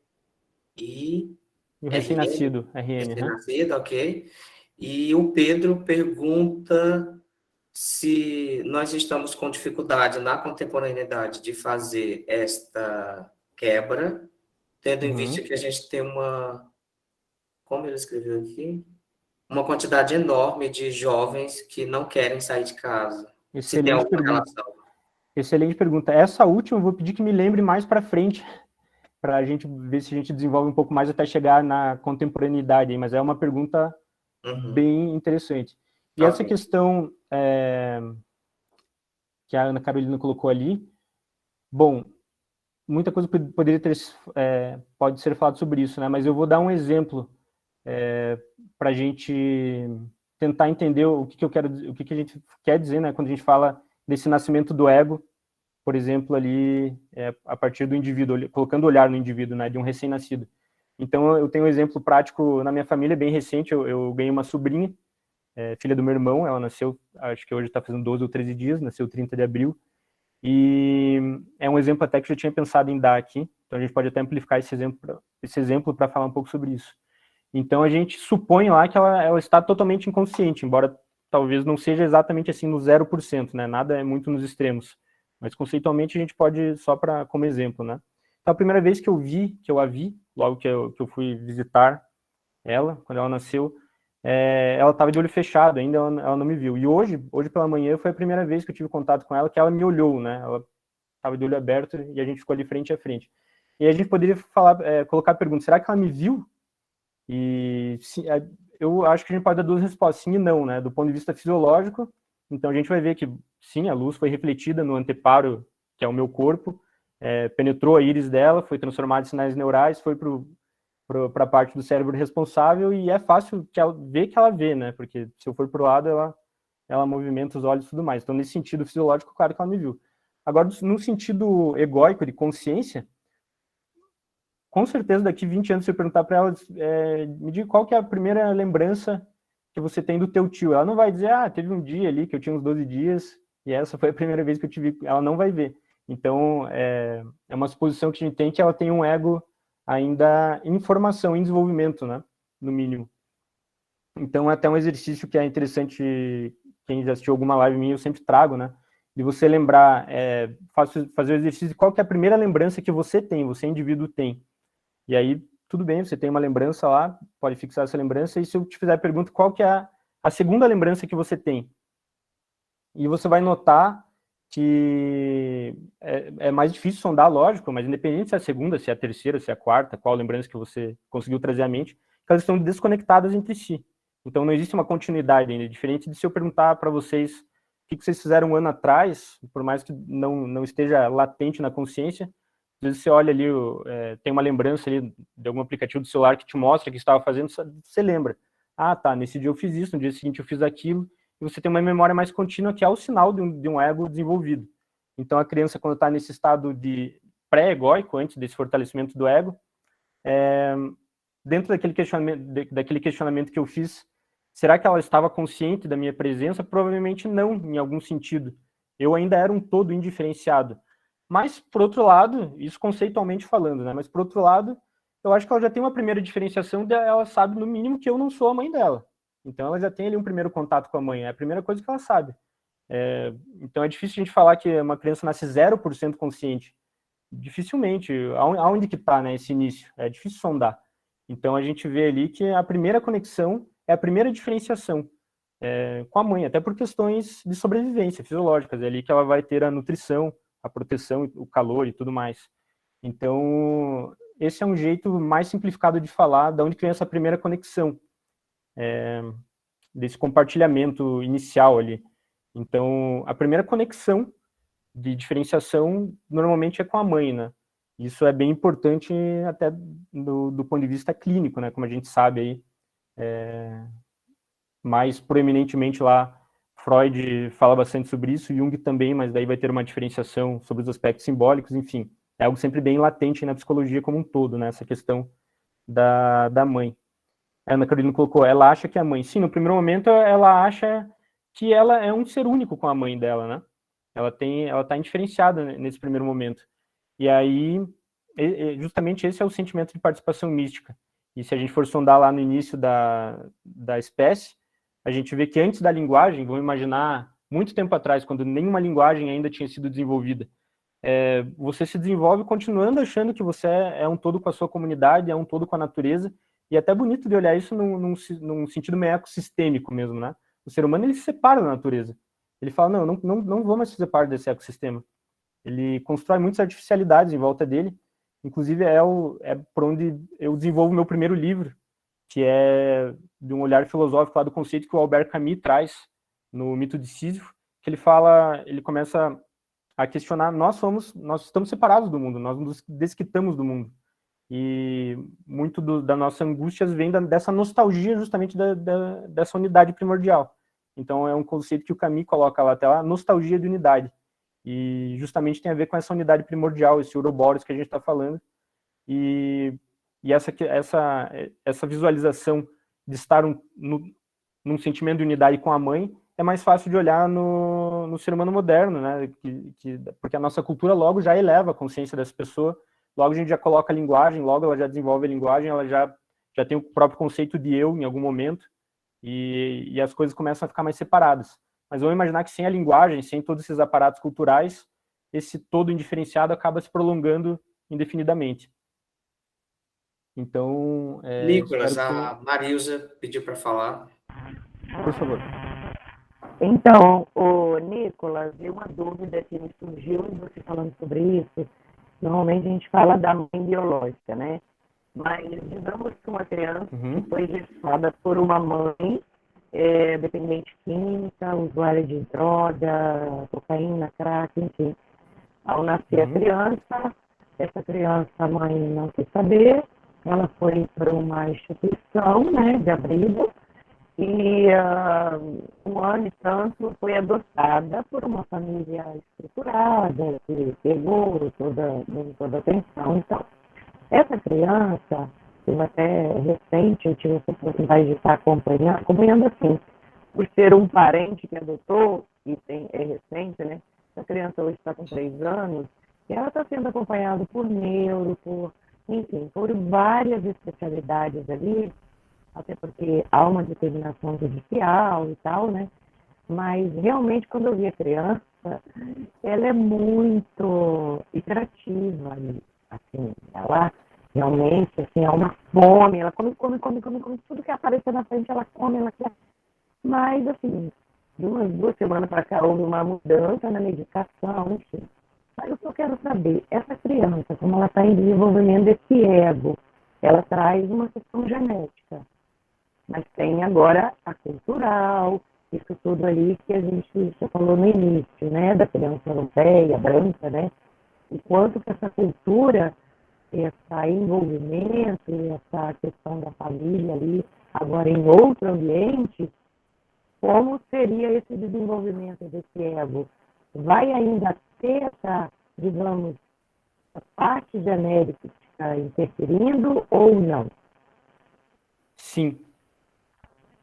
e o recém-nascido, RN. Recém-nascido, ok. E o Pedro pergunta se nós estamos com dificuldade na contemporaneidade de fazer esta quebra, tendo em vista que a gente tem como ele escreveu aqui? Uma quantidade enorme de jovens que não querem sair de casa. Se tem alguma relação. Excelente pergunta. Essa última eu vou pedir que me lembre mais para frente, para a gente ver se a gente desenvolve um pouco mais até chegar na contemporaneidade, mas é uma pergunta bem interessante. E essa questão que a Ana Carolina colocou ali, bom, muita coisa pode ser falado sobre isso, né? Mas eu vou dar um exemplo para a gente tentar entender o que a gente quer dizer, né? Quando a gente fala desse nascimento do ego por exemplo, ali, a partir do indivíduo, colocando o olhar no indivíduo, né, de um recém-nascido. Então, eu tenho um exemplo prático na minha família, bem recente, eu ganhei uma sobrinha, filha do meu irmão, ela nasceu, acho que hoje está fazendo 12 ou 13 dias, nasceu 30 de abril, e é um exemplo até que eu já tinha pensado em dar aqui, então a gente pode até amplificar esse exemplo para falar um pouco sobre isso. Então, a gente supõe lá que ela está totalmente inconsciente, embora talvez não seja exatamente assim no 0%, né? Nada é muito nos extremos. Mas conceitualmente a gente pode, só como exemplo, né? Então, a primeira vez que eu a vi, logo que eu fui visitar ela, quando ela nasceu, ela estava de olho fechado, ainda ela não me viu. E hoje pela manhã, foi a primeira vez que eu tive contato com ela, que ela me olhou, né? Ela estava de olho aberto e a gente ficou ali frente a frente. E a gente poderia colocar a pergunta, será que ela me viu? E eu acho que a gente pode dar duas respostas, sim e não, né? Do ponto de vista fisiológico, então a gente vai ver que, sim, a luz foi refletida no anteparo, que é o meu corpo, penetrou a íris dela, foi transformada em sinais neurais, foi para a parte do cérebro responsável, e é fácil ver que ela vê, né? Porque se eu for para o lado, ela movimenta os olhos e tudo mais. Então, nesse sentido fisiológico, claro que ela me viu. Agora, no sentido egóico, de consciência, com certeza, daqui 20 anos, se eu perguntar para ela, me diga qual que é a primeira lembrança que você tem do teu tio. Ela não vai dizer, teve um dia ali que eu tinha uns 12 dias e essa foi a primeira vez que eu te vi. Ela não vai ver. Então, é uma suposição que a gente tem, que ela tem um ego ainda em formação, em desenvolvimento, né? No mínimo. Então, é até um exercício que é interessante, quem já assistiu alguma live minha, eu sempre trago, né? De você lembrar, fazer o exercício de qual que é a primeira lembrança que você tem, você indivíduo tem. E aí, tudo bem, você tem uma lembrança lá, pode fixar essa lembrança, e se eu te fizer a pergunta, qual que é a segunda lembrança que você tem? E você vai notar que é mais difícil sondar, lógico, mas independente se é a segunda, se é a terceira, se é a quarta, qual lembrança que você conseguiu trazer à mente, que elas estão desconectadas entre si. Então, não existe uma continuidade ainda, diferente de se eu perguntar para vocês o que vocês fizeram um ano atrás, por mais que não esteja latente na consciência, às vezes você olha ali, tem uma lembrança ali de algum aplicativo do celular que te mostra o que estava fazendo, você lembra. Tá, nesse dia eu fiz isso, no dia seguinte eu fiz aquilo, e você tem uma memória mais contínua, que é o sinal de um ego desenvolvido. Então, a criança, quando está nesse estado de pré-egóico, antes desse fortalecimento do ego, dentro daquele questionamento que eu fiz, será que ela estava consciente da minha presença? Provavelmente não, em algum sentido. Eu ainda era um todo indiferenciado. Mas, por outro lado, isso conceitualmente falando, né? Mas, por outro lado, eu acho que ela já tem uma primeira diferenciação, ela sabe, no mínimo, que eu não sou a mãe dela. Então, ela já tem ali um primeiro contato com a mãe, é a primeira coisa que ela sabe. Então, é difícil a gente falar que uma criança nasce 0% consciente. Dificilmente. Aonde que está, né, esse início? É difícil sondar. Então, a gente vê ali que a primeira conexão é a primeira diferenciação com a mãe, até por questões de sobrevivência fisiológicas. É ali que ela vai ter a nutrição, a proteção, o calor e tudo mais. Então, esse é um jeito mais simplificado de falar de onde que vem essa primeira conexão, desse compartilhamento inicial ali. Então, a primeira conexão de diferenciação normalmente é com a mãe, né? Isso é bem importante até do ponto de vista clínico, né? Como a gente sabe aí, mais proeminentemente lá, Freud fala bastante sobre isso, Jung também, mas daí vai ter uma diferenciação sobre os aspectos simbólicos, enfim. É algo sempre bem latente na psicologia como um todo, né? Essa questão da mãe. A Ana Carolina colocou, ela acha que a mãe... Sim, no primeiro momento, ela acha que ela é um ser único com a mãe dela, né? Ela está indiferenciada nesse primeiro momento. E aí, justamente esse é o sentimento de participação mística. E se a gente for sondar lá no início da espécie, a gente vê que antes da linguagem, vamos imaginar muito tempo atrás, quando nenhuma linguagem ainda tinha sido desenvolvida, você se desenvolve continuando achando que você é um todo com a sua comunidade, é um todo com a natureza, e é até bonito de olhar isso num sentido meio ecossistêmico mesmo, né? O ser humano, ele se separa da natureza. Ele fala, não vou mais fazer parte desse ecossistema. Ele constrói muitas artificialidades em volta dele, inclusive por onde eu desenvolvo meu primeiro livro, que é de um olhar filosófico lá do conceito que o Albert Camus traz no Mito de Sísifo, que ele começa a questionar, nós estamos separados do mundo, nós nos desquitamos do mundo. E muito da nossa angústia vem dessa nostalgia justamente dessa unidade primordial. Então é um conceito que o Camus coloca lá até lá, nostalgia de unidade. e justamente tem a ver com essa unidade primordial, esse Ouroboros que a gente está falando, e essa visualização de estar num sentimento de unidade com a mãe é mais fácil de olhar no ser humano moderno, né? Porque a nossa cultura logo já eleva a consciência dessa pessoa, logo a gente já coloca a linguagem, logo ela já desenvolve a linguagem, ela já tem o próprio conceito de eu em algum momento, e as coisas começam a ficar mais separadas. Mas vamos imaginar que sem a linguagem, sem todos esses aparatos culturais, esse todo indiferenciado acaba se prolongando indefinidamente. Então, Nicolas, a Marilza pediu para falar. Por favor. Então, o Nicolas, uma dúvida que me surgiu em você falando sobre isso. Normalmente a gente fala da mãe biológica, né? Mas digamos que uma criança que foi gestada por uma mãe dependente química, usuária de droga, cocaína, crack, enfim. Ao nascer a criança, essa criança, a mãe não quis saber, ela foi para uma instituição, né, de abrigo, e um ano e tanto foi adotada por uma família estruturada, que pegou toda a atenção. Então, essa criança, eu até recente, eu tive essa oportunidade de estar acompanhando assim, por ser um parente que adotou, e é recente, né? Essa criança hoje está com 3 anos, e ela está sendo acompanhada por neuro, enfim, por várias especialidades ali, até porque há uma determinação judicial e tal, né? Mas realmente quando eu vi a criança, ela é muito hiperativa, assim, ela realmente, assim, há uma fome, ela come, tudo que aparecer na frente, ela come, ela quer. Mas, assim, de umas 2 semanas para cá, houve uma mudança na medicação, enfim. Mas o que eu quero saber, essa criança, como ela está em desenvolvimento desse ego, ela traz uma questão genética. Mas tem agora a cultural, isso tudo ali que a gente já falou no início, né? Da criança europeia, branca, né? O quanto que essa cultura, esse envolvimento, essa questão da família ali, agora em outro ambiente, como seria esse desenvolvimento desse ego? Vai ainda ter essa, digamos, a parte genérica interferindo ou não? Sim.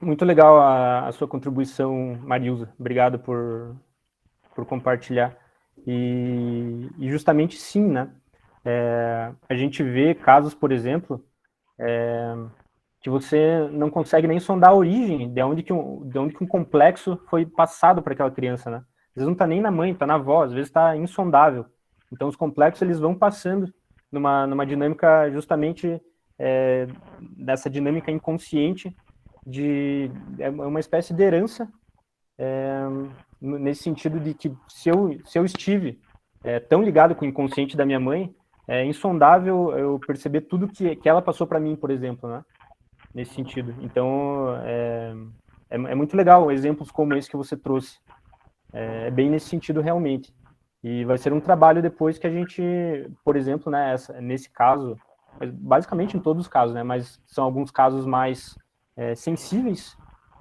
Muito legal a sua contribuição, Marilza. Obrigado por compartilhar. E justamente sim, né? A gente vê casos, por exemplo, que você não consegue nem sondar a origem de onde que um complexo foi passado para aquela criança, né? Às vezes não está nem na mãe, está na avó, às vezes está insondável. Então os complexos eles vão passando numa dinâmica justamente dessa dinâmica inconsciente é uma espécie de herança nesse sentido de que se eu estive tão ligado com o inconsciente da minha mãe, é insondável eu perceber tudo que ela passou para mim, por exemplo, né? Nesse sentido. Então, é muito legal exemplos como esse que você trouxe. É bem nesse sentido, realmente. E vai ser um trabalho depois que a gente, por exemplo, né, nesse caso, basicamente em todos os casos, né, mas são alguns casos mais sensíveis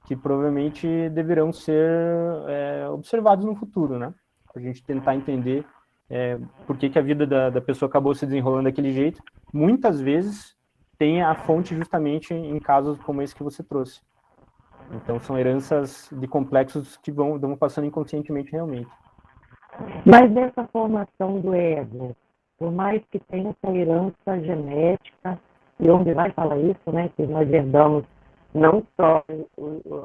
que provavelmente deverão ser observados no futuro, né? Para a gente tentar entender por que a vida da pessoa acabou se desenrolando daquele jeito. Muitas vezes tem a fonte justamente em casos como esse que você trouxe. Então, são heranças de complexos que vão passando inconscientemente realmente. Mas nessa formação do ego, por mais que tenha essa herança genética, e onde vai falar isso, né, que nós herdamos não só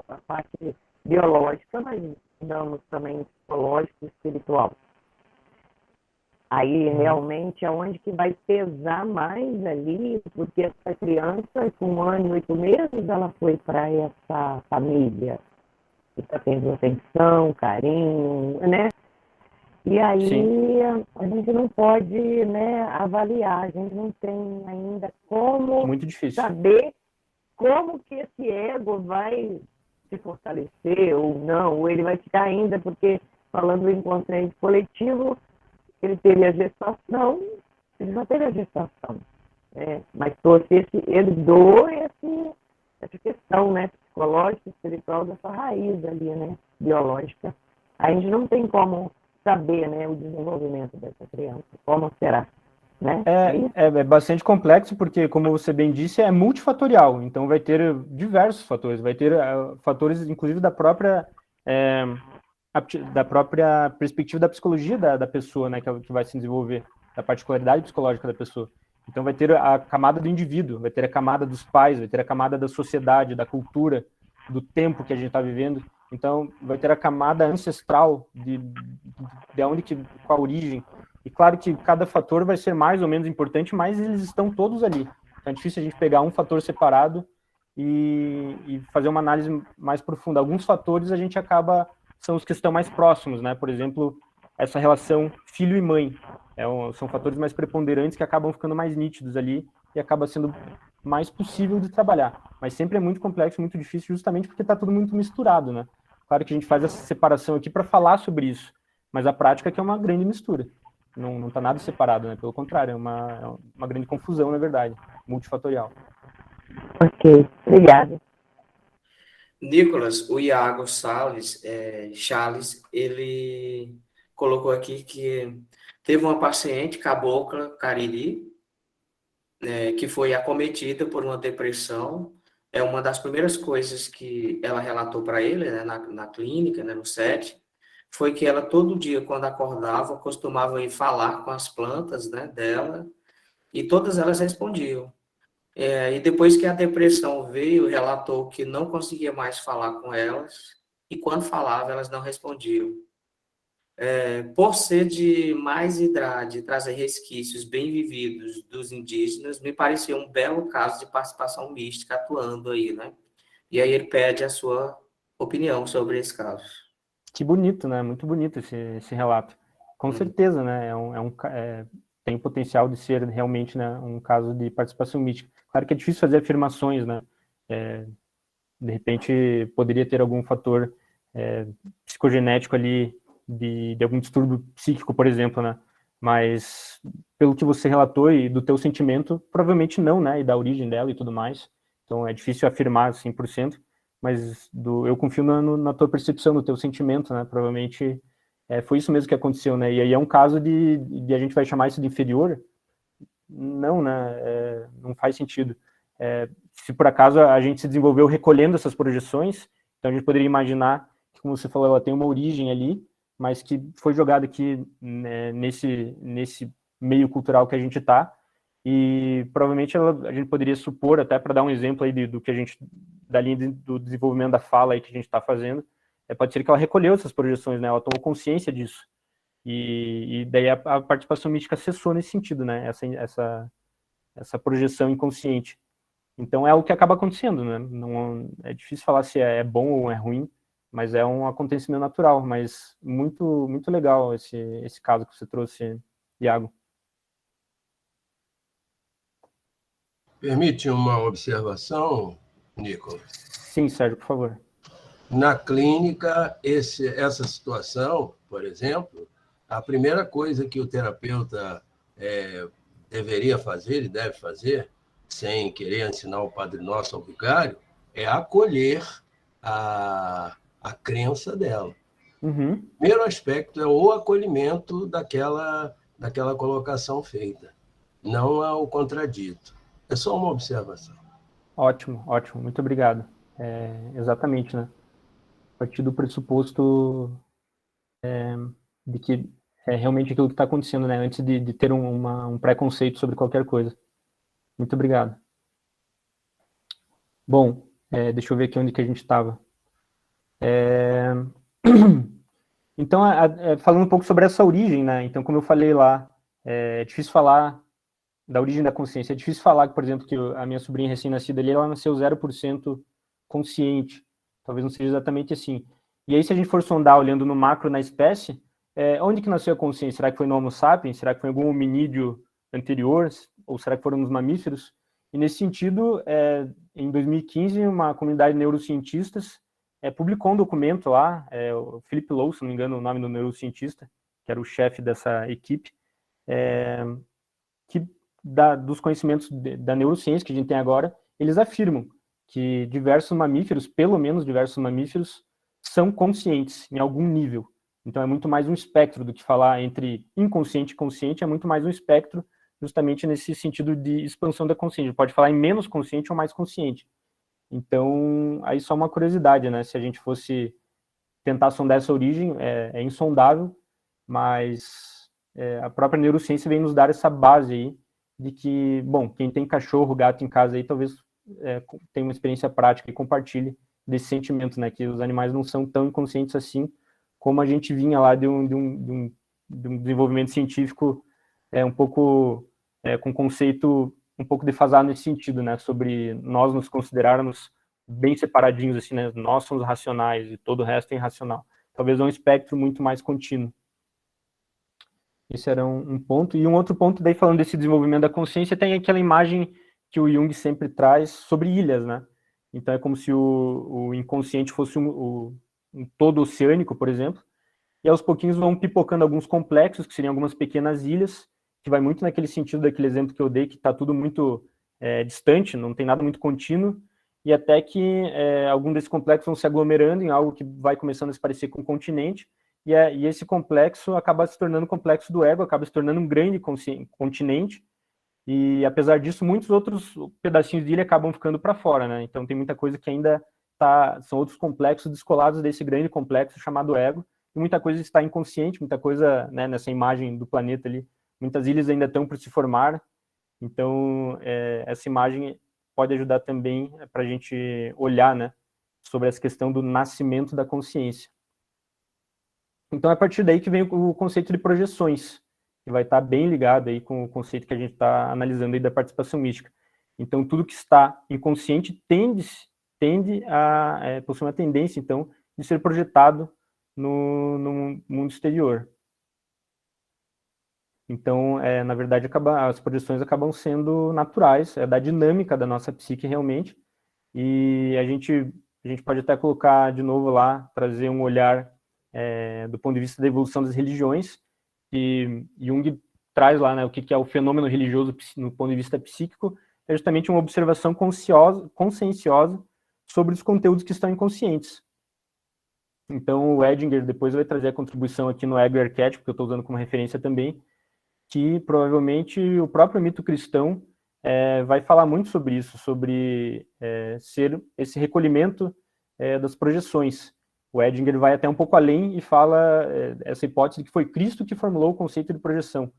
a parte biológica, mas herdamos também psicológico e espiritual. Aí, realmente, aonde que vai pesar mais ali, porque essa criança, com 1 ano e 8 meses, ela foi para essa família, que está tendo atenção, carinho, né? E aí, sim, a gente não pode, né, avaliar, a gente não tem ainda como saber como que esse ego vai se fortalecer ou não, ou ele vai ficar ainda, porque, falando em inconsciente coletivo, ele teve a gestação, ele não teve a gestação, mas ele herdou essa questão, né, psicológica, espiritual, dessa raiz ali, né, biológica. A gente não tem como saber, né, o desenvolvimento dessa criança, como será, né? É bastante complexo, porque, como você bem disse, é multifatorial. Então, vai ter diversos fatores. Vai ter fatores, inclusive, da própria perspectiva da psicologia da pessoa, né, que vai se desenvolver, da particularidade psicológica da pessoa. Então, vai ter a camada do indivíduo, vai ter a camada dos pais, vai ter a camada da sociedade, da cultura, do tempo que a gente está vivendo. Então, vai ter a camada ancestral de onde qual a origem. E claro que cada fator vai ser mais ou menos importante, mas eles estão todos ali. Então, é difícil a gente pegar um fator separado e fazer uma análise mais profunda. Alguns fatores a gente são os que estão mais próximos, né? Por exemplo, essa relação filho e mãe. São fatores mais preponderantes que acabam ficando mais nítidos ali e acaba sendo mais possível de trabalhar. Mas sempre é muito complexo, muito difícil, justamente porque está tudo muito misturado, né? Claro que a gente faz essa separação aqui para falar sobre isso, mas a prática é que é uma grande mistura. Não está nada separado, né? Pelo contrário, é uma grande confusão, na verdade, multifatorial. Ok, obrigada. Nicolas, o Iago Charles, ele colocou aqui que teve uma paciente cabocla Cariri, que foi acometida por uma depressão. É uma das primeiras coisas que ela relatou para ele, né, na clínica, né, no SET, foi que ela todo dia, quando acordava, costumava ir falar com as plantas, né, dela, e todas elas respondiam. E depois que a depressão veio, relatou que não conseguia mais falar com elas, e quando falava, elas não respondiam. Por ser de mais idade, trazer resquícios bem vividos dos indígenas, me pareceu um belo caso de participação mística atuando aí, né? E aí ele pede a sua opinião sobre esse caso. Que bonito, né? Muito bonito esse relato. Com certeza, né? Tem o potencial de ser realmente, né, um caso de participação mística. Claro que é difícil fazer afirmações, né? De repente, poderia ter algum fator psicogenético ali, de algum distúrbio psíquico, por exemplo, né? Mas, pelo que você relatou e do teu sentimento, provavelmente não, né? E da origem dela e tudo mais. Então, é difícil afirmar 100%, mas eu confio na tua percepção, no teu sentimento, né? Provavelmente foi isso mesmo que aconteceu, né? E aí é um caso de a gente vai chamar isso de inferior? Não, né? Não faz sentido. Se por acaso a gente se desenvolveu recolhendo essas projeções, então a gente poderia imaginar que, como você falou, ela tem uma origem ali, mas que foi jogada aqui, né, nesse meio cultural que a gente está, e provavelmente a gente poderia supor, até para dar um exemplo aí do que a gente, da linha do desenvolvimento da fala aí que a gente está fazendo, pode ser que ela recolheu essas projeções, né? Ela tomou consciência disso. E daí a participação mística cessou nesse sentido, né? Essa projeção inconsciente. Então é o que acaba acontecendo, né? Não, é difícil falar se é bom ou é ruim, mas é um acontecimento natural. Mas muito, muito legal esse caso que você trouxe, Iago. Permite uma observação, Nicolas? Sim, Sérgio, por favor. Na clínica, essa situação, por exemplo, a primeira coisa que o terapeuta deveria fazer e deve fazer, sem querer ensinar o Padre Nosso ao vicário, é acolher a crença dela. Uhum. O primeiro aspecto é o acolhimento daquela colocação feita, não ao contradito. É só uma observação. Ótimo, ótimo, muito obrigado. Exatamente, né? A partir do pressuposto de que é realmente aquilo que está acontecendo, né? Antes de ter um preconceito sobre qualquer coisa. Muito obrigado. Bom, deixa eu ver aqui onde que a gente estava. Então, falando um pouco sobre essa origem, né? Então, como eu falei lá, é difícil falar da origem da consciência. É difícil falar, por exemplo, que a minha sobrinha recém-nascida ali, ela nasceu 0% consciente. Talvez não seja exatamente assim. E aí, se a gente for sondar, olhando no macro, na espécie, onde que nasceu a consciência? Será que foi no Homo sapiens? Será que foi em algum hominídeo anterior? Ou será que foram nos mamíferos? E nesse sentido, em 2015, uma comunidade de neurocientistas publicou um documento lá, o Philip Lowe, se não me engano o nome do neurocientista, que era o chefe dessa equipe, que dos conhecimentos da neurociência que a gente tem agora, eles afirmam que diversos mamíferos, pelo menos diversos mamíferos, são conscientes em algum nível. Então é muito mais um espectro do que falar entre inconsciente e consciente, é muito mais um espectro justamente nesse sentido de expansão da consciência. Pode falar em menos consciente ou mais consciente. Então, aí só uma curiosidade, né? Se a gente fosse tentar sondar essa origem, é insondável, mas a própria neurociência vem nos dar essa base aí de que, bom, quem tem cachorro, gato em casa aí, talvez tenha uma experiência prática e compartilhe desse sentimento, né? Que os animais não são tão inconscientes assim, como a gente vinha lá de um desenvolvimento científico um pouco com conceito um pouco defasado nesse sentido, né? Sobre nós nos considerarmos bem separadinhos, assim, né? Nós somos racionais e todo o resto é irracional. Talvez um espectro muito mais contínuo. Esse era um ponto. E um outro ponto, daí falando desse desenvolvimento da consciência, tem aquela imagem que o Jung sempre traz sobre ilhas, né? Então é como se o inconsciente fosse um todo oceânico, por exemplo, e aos pouquinhos vão pipocando alguns complexos, que seriam algumas pequenas ilhas, que vai muito naquele sentido daquele exemplo que eu dei, que está tudo muito distante, não tem nada muito contínuo, e até que algum desses complexos vão se aglomerando em algo que vai começando a se parecer com um continente, e esse complexo acaba se tornando o complexo do ego, acaba se tornando um grande continente, e apesar disso, muitos outros pedacinhos de ilha acabam ficando para fora, né? Então tem muita coisa que ainda são outros complexos descolados desse grande complexo chamado ego, e muita coisa está inconsciente, muita coisa, né, nessa imagem do planeta ali, muitas ilhas ainda estão por se formar, então essa imagem pode ajudar também para a gente olhar, né, sobre essa questão do nascimento da consciência. Então é a partir daí que vem o conceito de projeções, que vai estar bem ligado aí com o conceito que a gente está analisando aí da participação mística. Então tudo que está inconsciente tende a possuir uma tendência, então, de ser projetado no mundo exterior. Então, na verdade, as projeções acabam sendo naturais, da dinâmica da nossa psique realmente, e a gente pode até colocar de novo lá, trazer um olhar do ponto de vista da evolução das religiões, e Jung traz lá, né, o que é o fenômeno religioso no ponto de vista psíquico, é justamente uma observação conscienciosa sobre os conteúdos que estão inconscientes. Então, o Edinger depois vai trazer a contribuição aqui no ego e arquétipo, que eu estou usando como referência também, que provavelmente o próprio mito cristão vai falar muito sobre isso, sobre ser esse recolhimento das projeções. O Edinger vai até um pouco além e fala essa hipótese de que foi Cristo que formulou o conceito de projeção.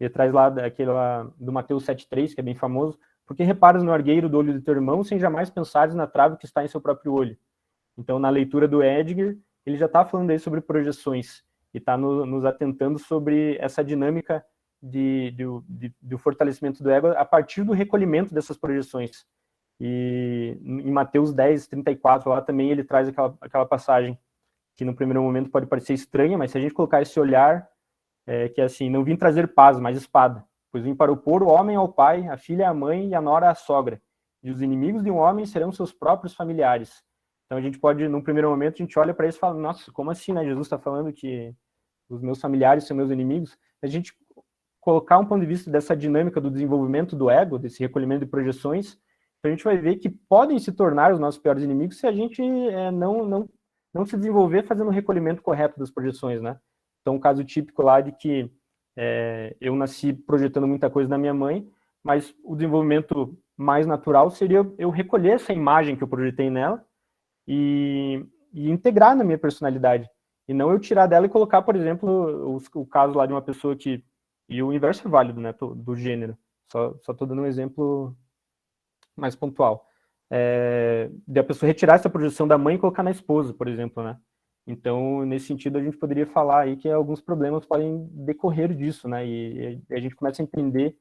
Ele traz lá aquele lá do Mateus 7,3, que é bem famoso, porque reparas no argueiro do olho do teu irmão sem jamais pensares na trave que está em seu próprio olho. Então, na leitura do Edinger, ele já está falando aí sobre projeções e está nos atentando sobre essa dinâmica do fortalecimento do ego a partir do recolhimento dessas projeções. E em Mateus 10:34, lá também ele traz aquela passagem que no primeiro momento pode parecer estranha, mas se a gente colocar esse olhar, que é assim, não vim trazer paz, mas espada, pois vim para opor o homem ao pai, a filha à mãe e a nora à sogra, e os inimigos de um homem serão seus próprios familiares. Então a gente pode, num primeiro momento, a gente olha para isso e fala, nossa, como assim, né? Jesus está falando que os meus familiares são meus inimigos. A gente colocar um ponto de vista dessa dinâmica do desenvolvimento do ego, desse recolhimento de projeções, a gente vai ver que podem se tornar os nossos piores inimigos se a gente não se desenvolver fazendo o recolhimento correto das projeções, né? Então, um caso típico lá de que eu nasci projetando muita coisa na minha mãe, mas o desenvolvimento mais natural seria eu recolher essa imagem que eu projetei nela e integrar na minha personalidade. E não eu tirar dela e colocar, por exemplo, o caso lá de uma pessoa que... E o inverso é válido, né, do gênero. Só estou dando um exemplo mais pontual. De a pessoa retirar essa projeção da mãe e colocar na esposa, por exemplo, né? Então, nesse sentido, a gente poderia falar aí que alguns problemas podem decorrer disso, né? E a gente começa a entender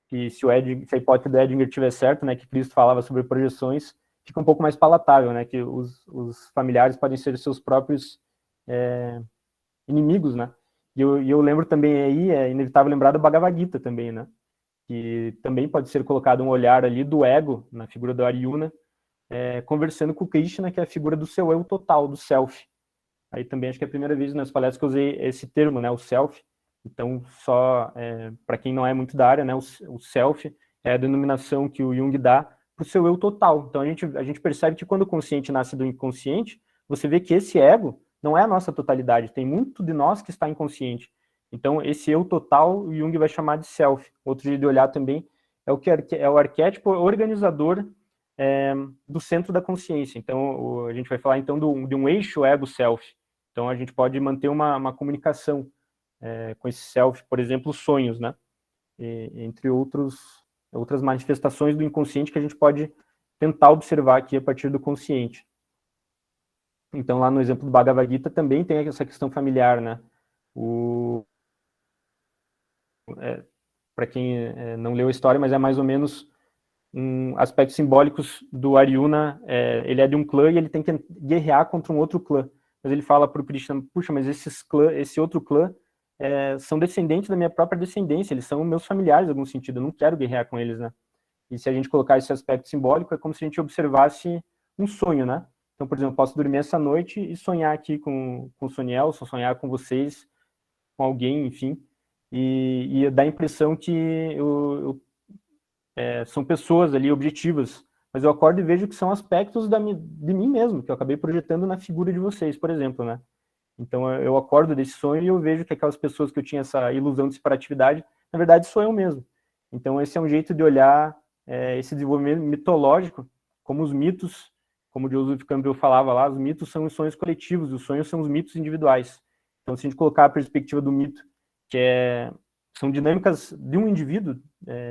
que se a hipótese do Edinger estiver certa, né, que Cristo falava sobre projeções, fica um pouco mais palatável, né? Que os familiares podem ser seus próprios inimigos, né? E eu lembro também aí, é inevitável lembrar do Bhagavad Gita também, né? Que também pode ser colocado um olhar ali do ego, na figura do Arjuna, conversando com o Krishna, que é a figura do seu eu total, do self. Aí também acho que é a primeira vez nas palestras que eu usei esse termo, né, o self. Então, só para quem não é muito da área, né, o self é a denominação que o Jung dá para o seu eu total. Então, a gente percebe que quando o consciente nasce do inconsciente, você vê que esse ego não é a nossa totalidade, tem muito de nós que está inconsciente. Então, esse eu total, o Jung vai chamar de self. Outro jeito de olhar também é o arquétipo organizador do centro da consciência. Então, a gente vai falar então de um eixo ego-self. Então, a gente pode manter uma comunicação com esse self, por exemplo, os sonhos, né? Entre outras manifestações do inconsciente que a gente pode tentar observar aqui a partir do consciente. Então, lá no exemplo do Bhagavad Gita também tem essa questão familiar, né? Para quem não leu a história, mas é mais ou menos aspectos simbólicos do Arjuna. Ele é de um clã e ele tem que guerrear contra um outro clã. Mas ele fala para o Krishna, puxa, mas esse outro clã são descendentes da minha própria descendência, eles são meus familiares em algum sentido, eu não quero guerrear com eles, né? E se a gente colocar esse aspecto simbólico, é como se a gente observasse um sonho, né? Então, por exemplo, eu posso dormir essa noite e sonhar aqui com o Soniel, sonhar com vocês, com alguém, enfim, e dá a impressão que são pessoas ali objetivas, mas eu acordo e vejo que são aspectos de mim mesmo, que eu acabei projetando na figura de vocês, por exemplo, né? Então eu acordo desse sonho e eu vejo que aquelas pessoas que eu tinha essa ilusão de separatividade, na verdade sou eu mesmo. Então esse é um jeito de olhar esse desenvolvimento mitológico, como os mitos, como o Joseph Campbell falava lá, os mitos são os sonhos coletivos, os sonhos são os mitos individuais. Então se a gente colocar a perspectiva do mito, são dinâmicas de um indivíduo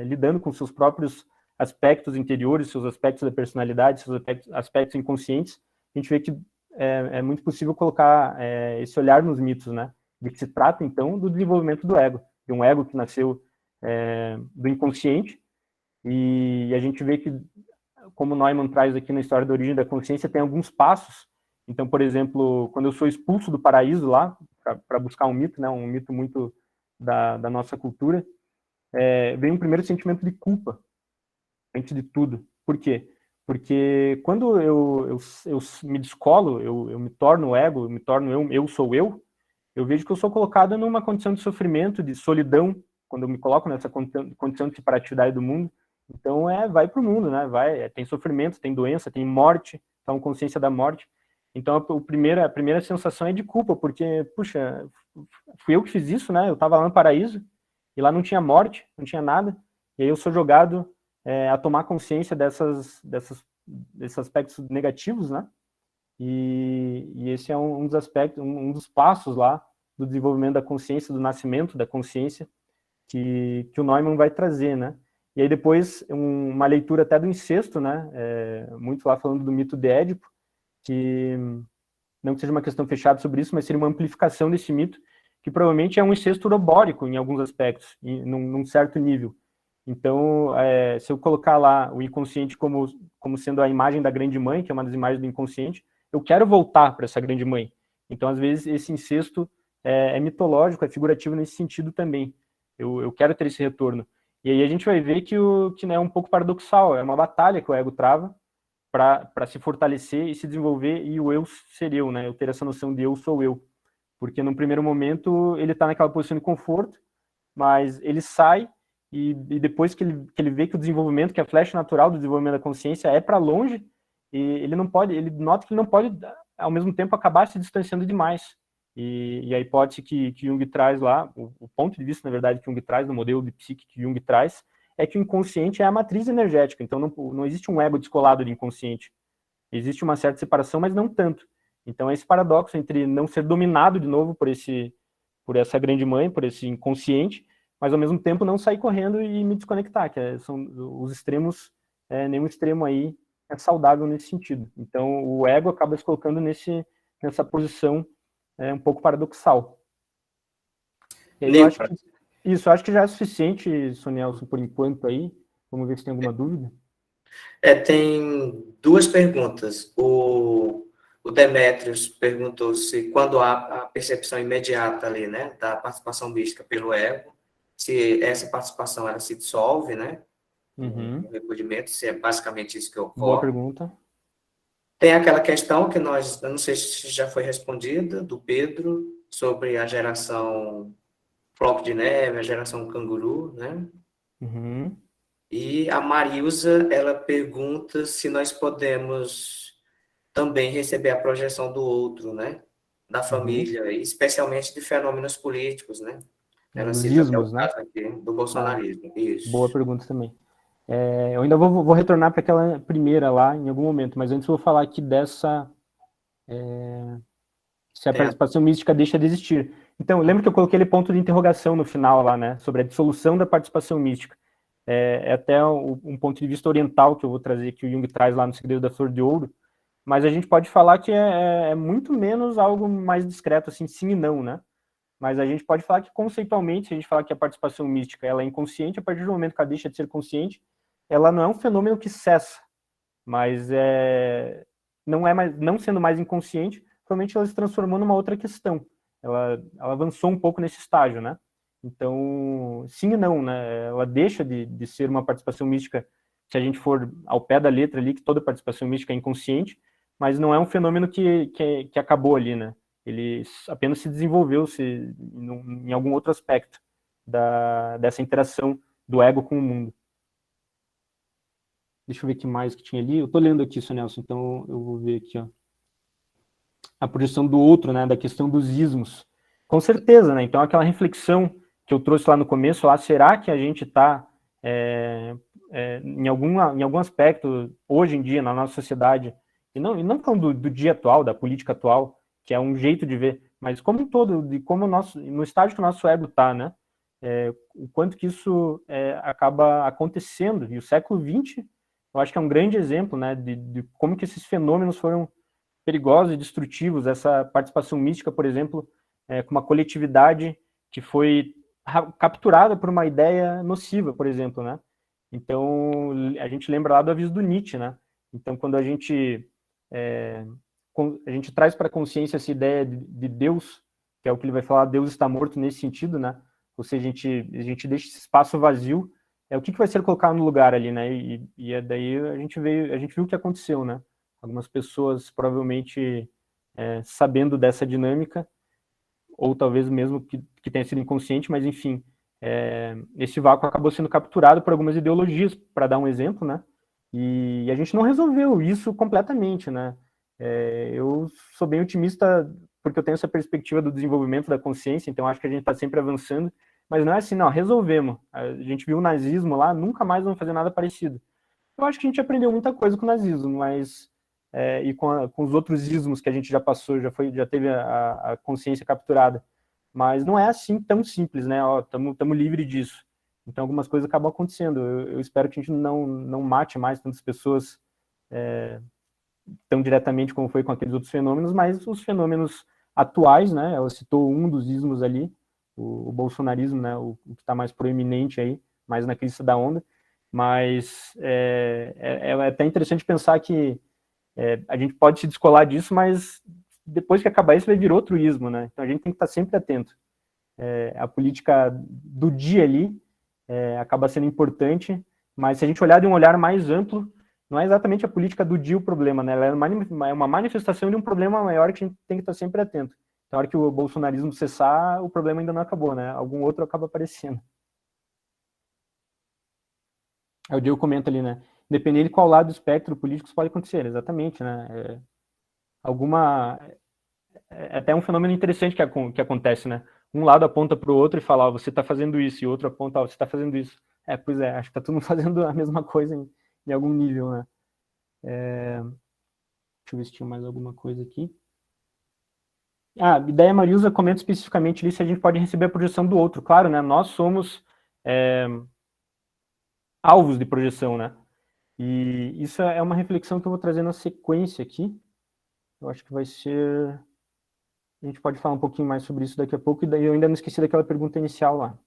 lidando com seus próprios aspectos interiores, seus aspectos da personalidade, seus aspectos inconscientes, a gente vê que é muito possível colocar esse olhar nos mitos, né? De que se trata, então, do desenvolvimento do ego, de um ego que nasceu do inconsciente, e a gente vê que, como Neumann traz aqui na História da Origem da Consciência, tem alguns passos. Então, por exemplo, quando eu sou expulso do paraíso lá, para buscar um mito, né? Um mito muito da nossa cultura, vem um primeiro sentimento de culpa, antes de tudo. Por quê? Porque quando eu me descolo, eu me torno ego, eu me torno eu sou eu vejo que eu sou colocado numa condição de sofrimento, de solidão, quando eu me coloco nessa condição de separatividade do mundo. Então, vai para o mundo, né? Tem sofrimento, tem doença, tem morte, então consciência da morte. Então, a primeira sensação é de culpa, porque, puxa, fui eu que fiz isso, né? Eu estava lá no paraíso, e lá não tinha morte, não tinha nada, e aí eu sou jogado a tomar consciência desses aspectos negativos, né? E esse é um dos aspectos, um dos passos lá do desenvolvimento da consciência, do nascimento da consciência, que o Neumann vai trazer, né? E aí depois uma leitura até do incesto, né? Muito lá falando do mito de Édipo, que não que seja uma questão fechada sobre isso, mas seria uma amplificação desse mito, que provavelmente é um incesto urobórico em alguns aspectos, num certo nível. Então, se eu colocar lá o inconsciente como sendo a imagem da grande mãe, que é uma das imagens do inconsciente, eu quero voltar para essa grande mãe. Então, às vezes, esse incesto é mitológico, é figurativo nesse sentido também. Eu quero ter esse retorno. E aí a gente vai ver que é um pouco paradoxal, é uma batalha que o ego trava para se fortalecer e se desenvolver, e o eu ser eu, né? Eu ter essa noção de eu sou eu. Porque, num primeiro momento, ele está naquela posição de conforto, mas ele sai e depois que ele vê que o desenvolvimento, que a flecha natural do desenvolvimento da consciência é para longe, e ele nota que ele não pode, ao mesmo tempo, acabar se distanciando demais. E a hipótese que Jung traz lá, o ponto de vista, na verdade, que Jung traz, no modelo de psique que Jung traz, é que o inconsciente é a matriz energética, então não existe um ego descolado de inconsciente. Existe uma certa separação, mas não tanto. Então, é esse paradoxo entre não ser dominado de novo por essa grande mãe, por esse inconsciente, mas ao mesmo tempo não sair correndo e me desconectar, que são os extremos, nenhum extremo aí é saudável nesse sentido. Então, o ego acaba se colocando nessa posição um pouco paradoxal. E aí, eu acho que já é suficiente, Sonielson, por enquanto aí. Vamos ver se tem alguma dúvida. Tem duas perguntas. O Demétrios perguntou se quando há a percepção imediata ali, né, da participação mística pelo ego, se essa participação ela se dissolve, né, no recolhimento, se é basicamente isso que ocorre. Boa pergunta. Tem aquela questão que eu não sei se já foi respondida, do Pedro, sobre a geração floco de neve, a geração canguru, né? Uhum. E a Marilza, ela pergunta se nós podemos também receber a projeção do outro, né? da família, e especialmente de fenômenos políticos, né? Ela Dos cita até o ismos, né? caso aqui do bolsonarismo. Boa Isso. pergunta também. Eu ainda vou retornar para aquela primeira lá em algum momento, mas antes eu vou falar aqui dessa, se a participação mística deixa de existir. Então, lembra que eu coloquei aquele ponto de interrogação no final lá, né, sobre a dissolução da participação mística. É até um ponto de vista oriental que eu vou trazer, que o Jung traz lá no Segredo da Flor de Ouro, mas a gente pode falar que é muito menos algo mais discreto, assim, sim e não, né? Mas a gente pode falar que, conceitualmente, se a gente falar que a participação mística ela é inconsciente, a partir do momento que ela deixa de ser consciente, ela não é um fenômeno que cessa, mas não sendo mais inconsciente, provavelmente ela se transformou numa outra questão. Ela avançou um pouco nesse estágio, né? Então, sim e não, né? Ela deixa de ser uma participação mística, se a gente for ao pé da letra ali, que toda participação mística é inconsciente, mas não é um fenômeno que acabou ali, né? Ele apenas se desenvolveu em algum outro aspecto dessa interação do ego com o mundo. Deixa eu ver o que mais que tinha ali. Eu tô lendo aqui, Sr. Nelson, então eu vou ver aqui, ó. A projeção do outro, né, da questão dos ismos. Com certeza, né? Então aquela reflexão que eu trouxe lá no começo, lá, será que a gente está em algum aspecto, hoje em dia, na nossa sociedade, e não falando do dia atual, da política atual, que é um jeito de ver, mas como um todo, de como no estágio que o nosso ego está, né? O quanto que isso acaba acontecendo. E o século XX, eu acho que é um grande exemplo, né, de como que esses fenômenos foram perigosos e destrutivos. Essa participação mística, por exemplo, com uma coletividade que foi capturada por uma ideia nociva, por exemplo, né? Então, a gente lembra lá do aviso do Nietzsche, né? Então, quando a gente traz para a consciência essa ideia de Deus, que é o que ele vai falar, Deus está morto nesse sentido, né? Ou seja, a gente deixa esse espaço vazio, o que vai ser colocado no lugar ali, né? E daí a gente viu o que aconteceu, né? Algumas pessoas provavelmente sabendo dessa dinâmica, ou talvez mesmo que tenha sido inconsciente, mas enfim, esse vácuo acabou sendo capturado por algumas ideologias, para dar um exemplo, né? E a gente não resolveu isso completamente, né? Eu sou bem otimista porque eu tenho essa perspectiva do desenvolvimento da consciência, então acho que a gente está sempre avançando, mas não é assim, não, resolvemos. A gente viu o nazismo lá, nunca mais vamos fazer nada parecido. Eu acho que a gente aprendeu muita coisa com o nazismo, mas e com os outros ismos que a gente já passou, já teve a consciência capturada. Mas não é assim tão simples, né? Estamos livres disso. Então algumas coisas acabam acontecendo. Eu espero que a gente não mate mais tantas pessoas tão diretamente como foi com aqueles outros fenômenos, mas os fenômenos atuais, né? Ela citou um dos ismos ali, o bolsonarismo, né? O que está mais proeminente aí, mais na crista da onda. Mas é até interessante pensar que a gente pode se descolar disso, mas depois que acabar isso vai vir outro ismo, né? Então a gente tem que estar sempre atento. A política do dia ali acaba sendo importante, mas se a gente olhar de um olhar mais amplo, não é exatamente a política do dia o problema, né? Ela é uma manifestação de um problema maior que a gente tem que estar sempre atento. Na hora que o bolsonarismo cessar, o problema ainda não acabou, né? Algum outro acaba aparecendo. Aí o Diego comenta ali, né? Independente de qual lado do espectro político isso pode acontecer, exatamente, né? É até um fenômeno interessante que acontece, né? Um lado aponta para o outro e fala, você está fazendo isso, e o outro aponta, você está fazendo isso. Pois é, acho que está todo mundo fazendo a mesma coisa em algum nível, né? Deixa eu ver se tinha mais alguma coisa aqui. A ideia Mariusa comenta especificamente ali se a gente pode receber a projeção do outro. Claro, né? Nós somos alvos de projeção, né? E isso é uma reflexão que eu vou trazer na sequência aqui. Eu acho que vai ser... A gente pode falar um pouquinho mais sobre isso daqui a pouco, e daí eu ainda não esqueci daquela pergunta inicial lá.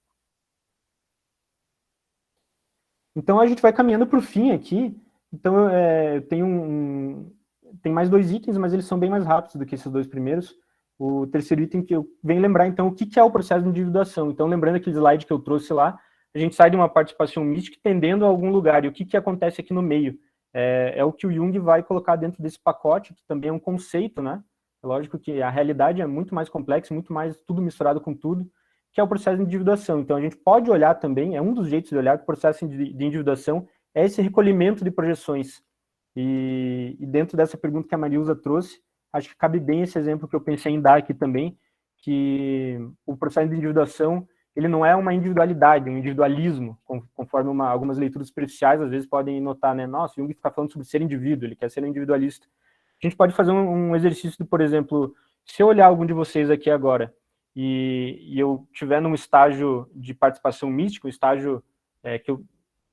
Então a gente vai caminhando para o fim aqui. Então tem mais 2 itens, mas eles são bem mais rápidos do que esses 2 primeiros. O terceiro item que eu venho lembrar, então, o que é o processo de individuação. Então, lembrando aquele slide que eu trouxe lá, a gente sai de uma participação mística tendendo a algum lugar. E o que acontece aqui no meio? É o que o Jung vai colocar dentro desse pacote, que também é um conceito, né? É lógico que a realidade é muito mais complexa, muito mais tudo misturado com tudo, que é o processo de individuação. Então, a gente pode olhar também, é um dos jeitos de olhar que o processo de individuação é esse recolhimento de projeções. E dentro dessa pergunta que a Mariusa trouxe, acho que cabe bem esse exemplo que eu pensei em dar aqui também, que o processo de individuação, ele não é uma individualidade, um individualismo, conforme algumas leituras superficiais às vezes podem notar, né? Nossa, Jung está falando sobre ser indivíduo, ele quer ser um individualista. A gente pode fazer um exercício de, por exemplo, se eu olhar algum de vocês aqui agora e eu estiver num estágio de participação mística, um estágio que eu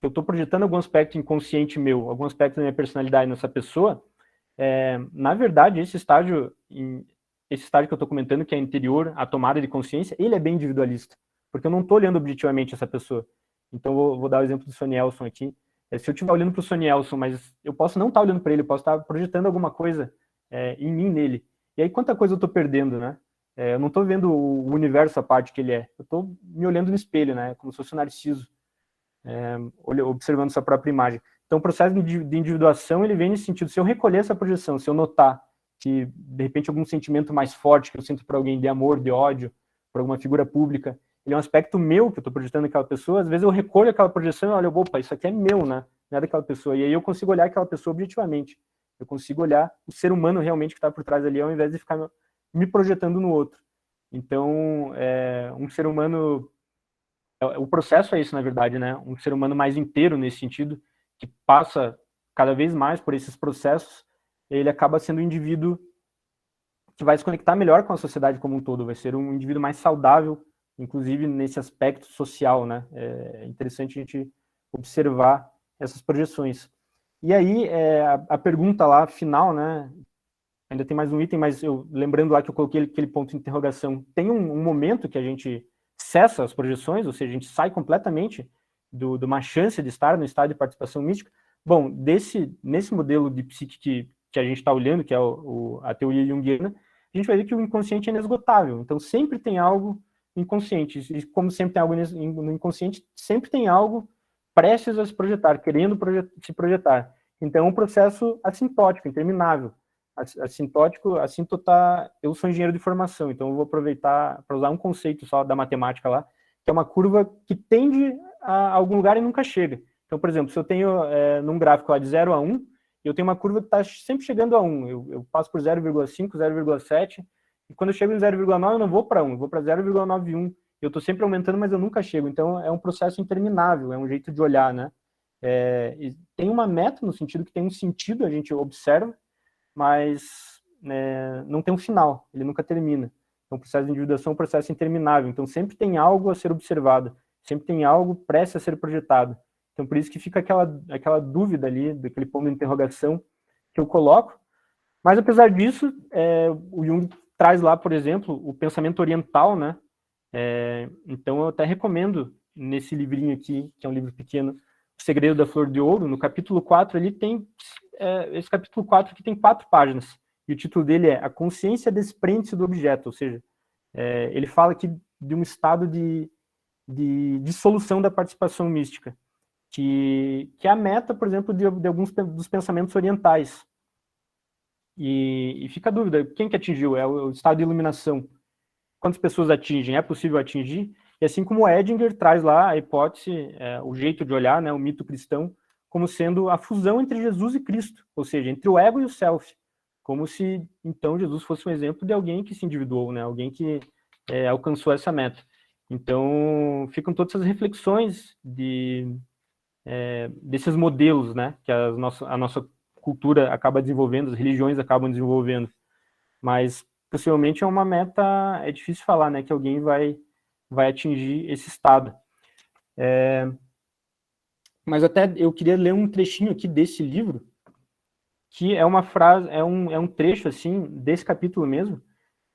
estou projetando algum aspecto inconsciente meu, algum aspecto da minha personalidade nessa pessoa, na verdade, esse estágio que eu estou comentando, que é interior, a tomada de consciência, ele é bem individualista, porque eu não estou olhando objetivamente essa pessoa. Então, vou dar o exemplo do Sonielson aqui. Se eu estiver olhando para o Sonielson, mas eu posso não estar olhando para ele, eu posso estar projetando alguma coisa em mim, nele. E aí, quanta coisa eu estou perdendo, né? Eu não estou vendo o universo, a parte que ele é. Eu estou me olhando no espelho, né? Como se fosse um narciso, observando sua própria imagem. Então, o processo de individuação, ele vem nesse sentido. Se eu recolher essa projeção, se eu notar que, de repente, algum sentimento mais forte que eu sinto por alguém, de amor, de ódio, por alguma figura pública, ele é um aspecto meu que eu estou projetando naquela pessoa, às vezes eu recolho aquela projeção e olho, opa, isso aqui é meu, né? Não é daquela pessoa. E aí eu consigo olhar aquela pessoa objetivamente. Eu consigo olhar o ser humano realmente que está por trás ali, ao invés de ficar me projetando no outro. Então, um ser humano... O processo é isso, na verdade, né? Um ser humano mais inteiro nesse sentido, que passa cada vez mais por esses processos, ele acaba sendo um indivíduo que vai se conectar melhor com a sociedade como um todo, vai ser um indivíduo mais saudável, inclusive nesse aspecto social, né? É interessante a gente observar essas projeções. E aí, a pergunta lá, final, né? Ainda tem mais um item, mas lembrando lá que eu coloquei aquele ponto de interrogação, tem um momento que a gente cessa as projeções, ou seja, a gente sai completamente de uma chance de estar no estado de participação mística. Bom, nesse modelo de psique que a gente está olhando, que é a teoria junguiana, a gente vai ver que o inconsciente é inesgotável. Então, sempre tem algo inconsciente. E como sempre tem algo no inconsciente, sempre tem algo prestes a se projetar, querendo se projetar. Então, é um processo assintótico, interminável. Eu sou engenheiro de formação, então eu vou aproveitar para usar um conceito só da matemática lá, que é uma curva que tende a algum lugar e nunca chega. Então, por exemplo, se eu tenho num gráfico lá de 0 a 1, eu tenho uma curva que está sempre chegando a 1. Eu passo por 0,5, 0,7, e quando eu chego em 0,9 eu não vou para 1, eu vou para 0,91. Eu estou sempre aumentando, mas eu nunca chego. Então, é um processo interminável, é um jeito de olhar, né? Tem uma meta, no sentido que tem um sentido, a gente observa, mas não tem um final, ele nunca termina. Então, o processo de individuação é um processo interminável, então sempre tem algo a ser observado, sempre tem algo prestes a ser projetado. Então, por isso que fica aquela dúvida ali, daquele ponto de interrogação que eu coloco. Mas, apesar disso, o Jung traz lá, por exemplo, o pensamento oriental, né? Então, eu até recomendo, nesse livrinho aqui, que é um livro pequeno, O Segredo da Flor de Ouro, no capítulo 4, ele tem... esse capítulo 4 aqui tem 4 páginas, e o título dele é A Consciência Desprende-se do Objeto, ou seja, ele fala aqui de um estado de dissolução da participação mística, que é a meta, por exemplo, de alguns dos pensamentos orientais. E fica a dúvida, quem que atingiu? É o estado de iluminação. Quantas pessoas atingem? É possível atingir? E assim como o Edinger traz lá a hipótese, o jeito de olhar, né, o mito cristão, como sendo a fusão entre Jesus e Cristo, ou seja, entre o ego e o self, como se, então, Jesus fosse um exemplo de alguém que se individuou, né, alguém que alcançou essa meta. Então, ficam todas essas reflexões desses modelos, né, que a nossa cultura acaba desenvolvendo, as religiões acabam desenvolvendo, mas possivelmente é uma meta, é difícil falar, né, que alguém vai atingir esse estado. Mas até eu queria ler um trechinho aqui desse livro, que é uma frase, é um trecho, assim, desse capítulo mesmo,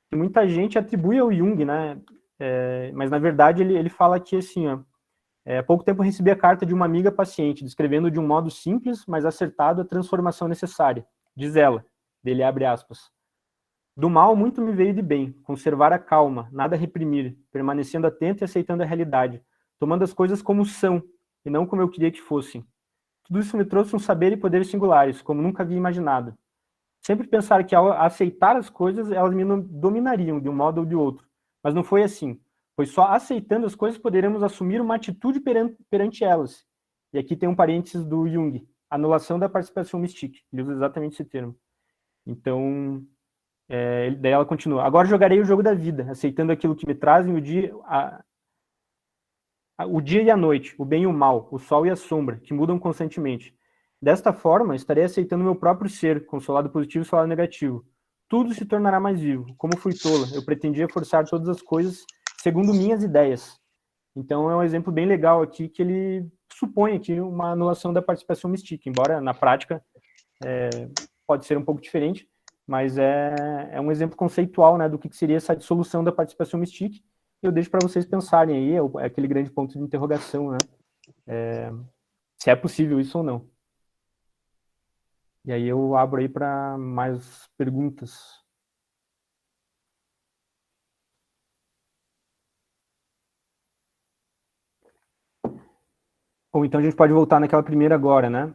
que muita gente atribui ao Jung, né, mas na verdade ele fala aqui assim, ó, há pouco tempo eu recebi a carta de uma amiga paciente, descrevendo de um modo simples, mas acertado a transformação necessária. Diz ela, dele abre aspas, do mal muito me veio de bem, conservar a calma, nada reprimir, permanecendo atento e aceitando a realidade, tomando as coisas como são, e não como eu queria que fossem. Tudo isso me trouxe um saber e poderes singulares, como nunca havia imaginado. Sempre pensar que ao aceitar as coisas, elas me dominariam de um modo ou de outro, mas não foi assim. Pois só aceitando as coisas poderemos assumir uma atitude perante elas. E aqui tem um parênteses do Jung, anulação da participação mística. Ele usa exatamente esse termo. Então, Daí ela continua. Agora jogarei o jogo da vida, aceitando aquilo que me trazem o dia e a noite, o bem e o mal, o sol e a sombra, que mudam constantemente. Desta forma, estarei aceitando meu próprio ser, com seu lado positivo e seu lado negativo. Tudo se tornará mais vivo. Como fui tola, eu pretendia forçar todas as coisas segundo minhas ideias. Então é um exemplo bem legal aqui que ele supõe aqui uma anulação da participação mística, embora na prática pode ser um pouco diferente, mas é um exemplo conceitual, né, do que seria essa dissolução da participação mística. Eu deixo para vocês pensarem aí, é aquele grande ponto de interrogação, né, se é possível isso ou não. E aí eu abro aí para mais perguntas. Ou então a gente pode voltar naquela primeira agora, né?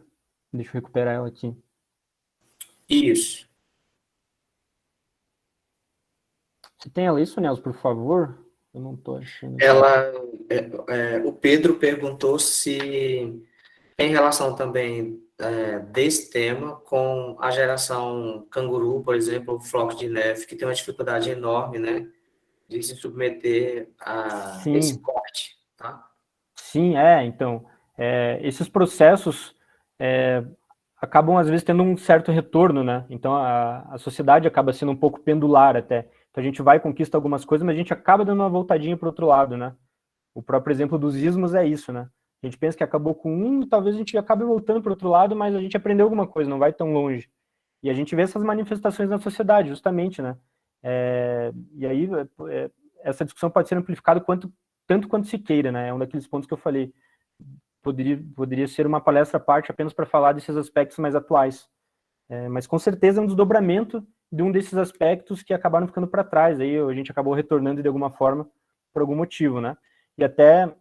Deixa eu recuperar ela aqui. Isso. Você tem ela isso, Nelson, por favor? Eu não estou achando. O Pedro perguntou se em relação também desse tema com a geração canguru, por exemplo, o floco de neve, que tem uma dificuldade enorme, né, de se submeter a esse corte, tá? Sim, então, esses processos acabam, às vezes, tendo um certo retorno, né? Então, a sociedade acaba sendo um pouco pendular até. Então, a gente vai e conquista algumas coisas, mas a gente acaba dando uma voltadinha para o outro lado, né? O próprio exemplo dos ismos é isso, né? A gente pensa que acabou com um, talvez a gente acabe voltando para o outro lado, mas a gente aprendeu alguma coisa, não vai tão longe. E a gente vê essas manifestações na sociedade, justamente, né? E aí, essa discussão pode ser amplificada tanto quanto se queira, né? É um daqueles pontos que eu falei. Poderia ser uma palestra à parte apenas para falar desses aspectos mais atuais. Mas com certeza é um desdobramento de um desses aspectos que acabaram ficando para trás. Aí a gente acabou retornando de alguma forma, por algum motivo, né? E até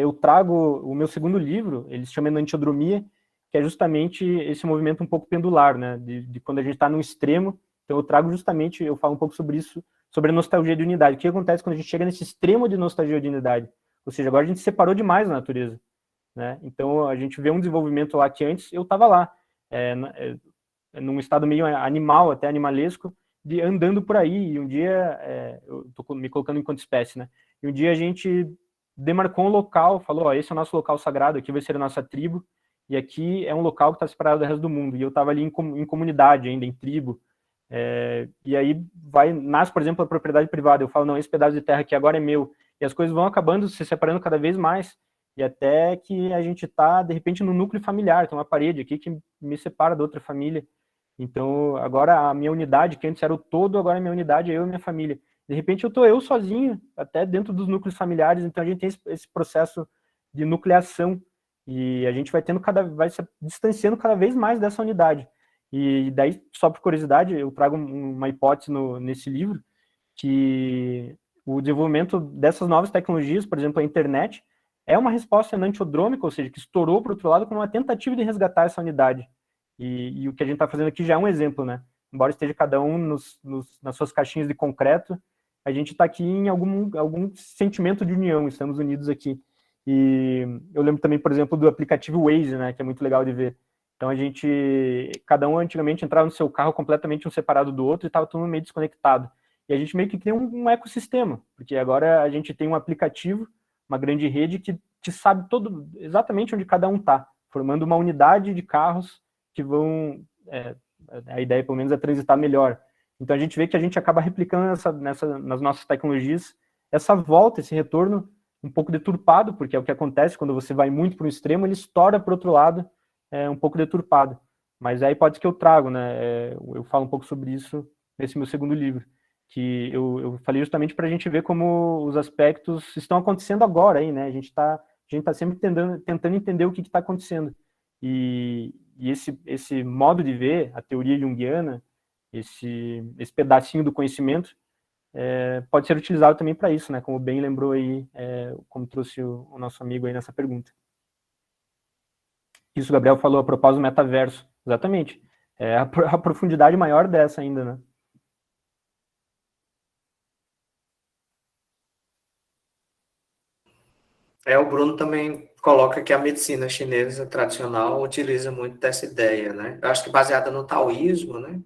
eu trago o meu segundo livro, ele se chama Enantiodromia, que é justamente esse movimento um pouco pendular, né? De quando a gente está num extremo. Então eu trago justamente, eu falo um pouco sobre isso, sobre a nostalgia de unidade. O que acontece quando a gente chega nesse extremo de nostalgia de unidade? Ou seja, agora a gente se separou demais da natureza, né? Então a gente vê um desenvolvimento lá que antes eu estava lá, num estado meio animal, até animalesco, andando por aí, e um dia, eu estou me colocando enquanto espécie, né? E um dia a gente demarcou um local, falou, esse é o nosso local sagrado, aqui vai ser a nossa tribo, e aqui é um local que está separado do resto do mundo, e eu estava ali em comunidade ainda, em tribo, e aí nasce, por exemplo, a propriedade privada, eu falo, não, esse pedaço de terra aqui agora é meu, e as coisas vão acabando se separando cada vez mais, e até que a gente está, de repente, no núcleo familiar, tem uma parede aqui que me separa da outra família. Então, agora a minha unidade, que antes era o todo, agora a minha unidade é eu e minha família. De repente, eu sozinho, até dentro dos núcleos familiares, então a gente tem esse processo de nucleação, e a gente vai se distanciando cada vez mais dessa unidade. E daí, só por curiosidade, eu trago uma hipótese nesse livro, que o desenvolvimento dessas novas tecnologias, por exemplo, a internet, é uma resposta enantiodrômica, ou seja, que estourou para o outro lado com uma tentativa de resgatar essa unidade. E o que a gente está fazendo aqui já é um exemplo, né? Embora esteja cada um nas suas caixinhas de concreto, a gente está aqui em algum sentimento de união, estamos unidos aqui. E eu lembro também, por exemplo, do aplicativo Waze, né? Que é muito legal de ver. Então cada um antigamente entrava no seu carro completamente um separado do outro e estava todo meio desconectado. E a gente meio que cria um ecossistema, porque agora a gente tem um aplicativo, uma grande rede que te sabe exatamente onde cada um está, formando uma unidade de carros que vão, a ideia pelo menos é transitar melhor. Então a gente vê que a gente acaba replicando nas nossas tecnologias essa volta, esse retorno um pouco deturpado, porque é o que acontece quando você vai muito para um extremo, ele estoura para o outro lado, um pouco deturpado. Mas é a hipótese que eu trago, né? Eu falo um pouco sobre isso nesse meu segundo livro, que eu falei justamente para a gente ver como os aspectos estão acontecendo agora aí, né? A gente tá sempre tentando entender o que está acontecendo. E esse modo de ver, a teoria junguiana, esse pedacinho do conhecimento, pode ser utilizado também para isso, né? Como bem lembrou aí, como trouxe o nosso amigo aí nessa pergunta. Isso o Gabriel falou a propósito do metaverso. Exatamente. A profundidade maior dessa ainda, né? O Bruno também coloca que a medicina chinesa tradicional utiliza muito dessa ideia, né? Eu acho que baseada no taoísmo, né?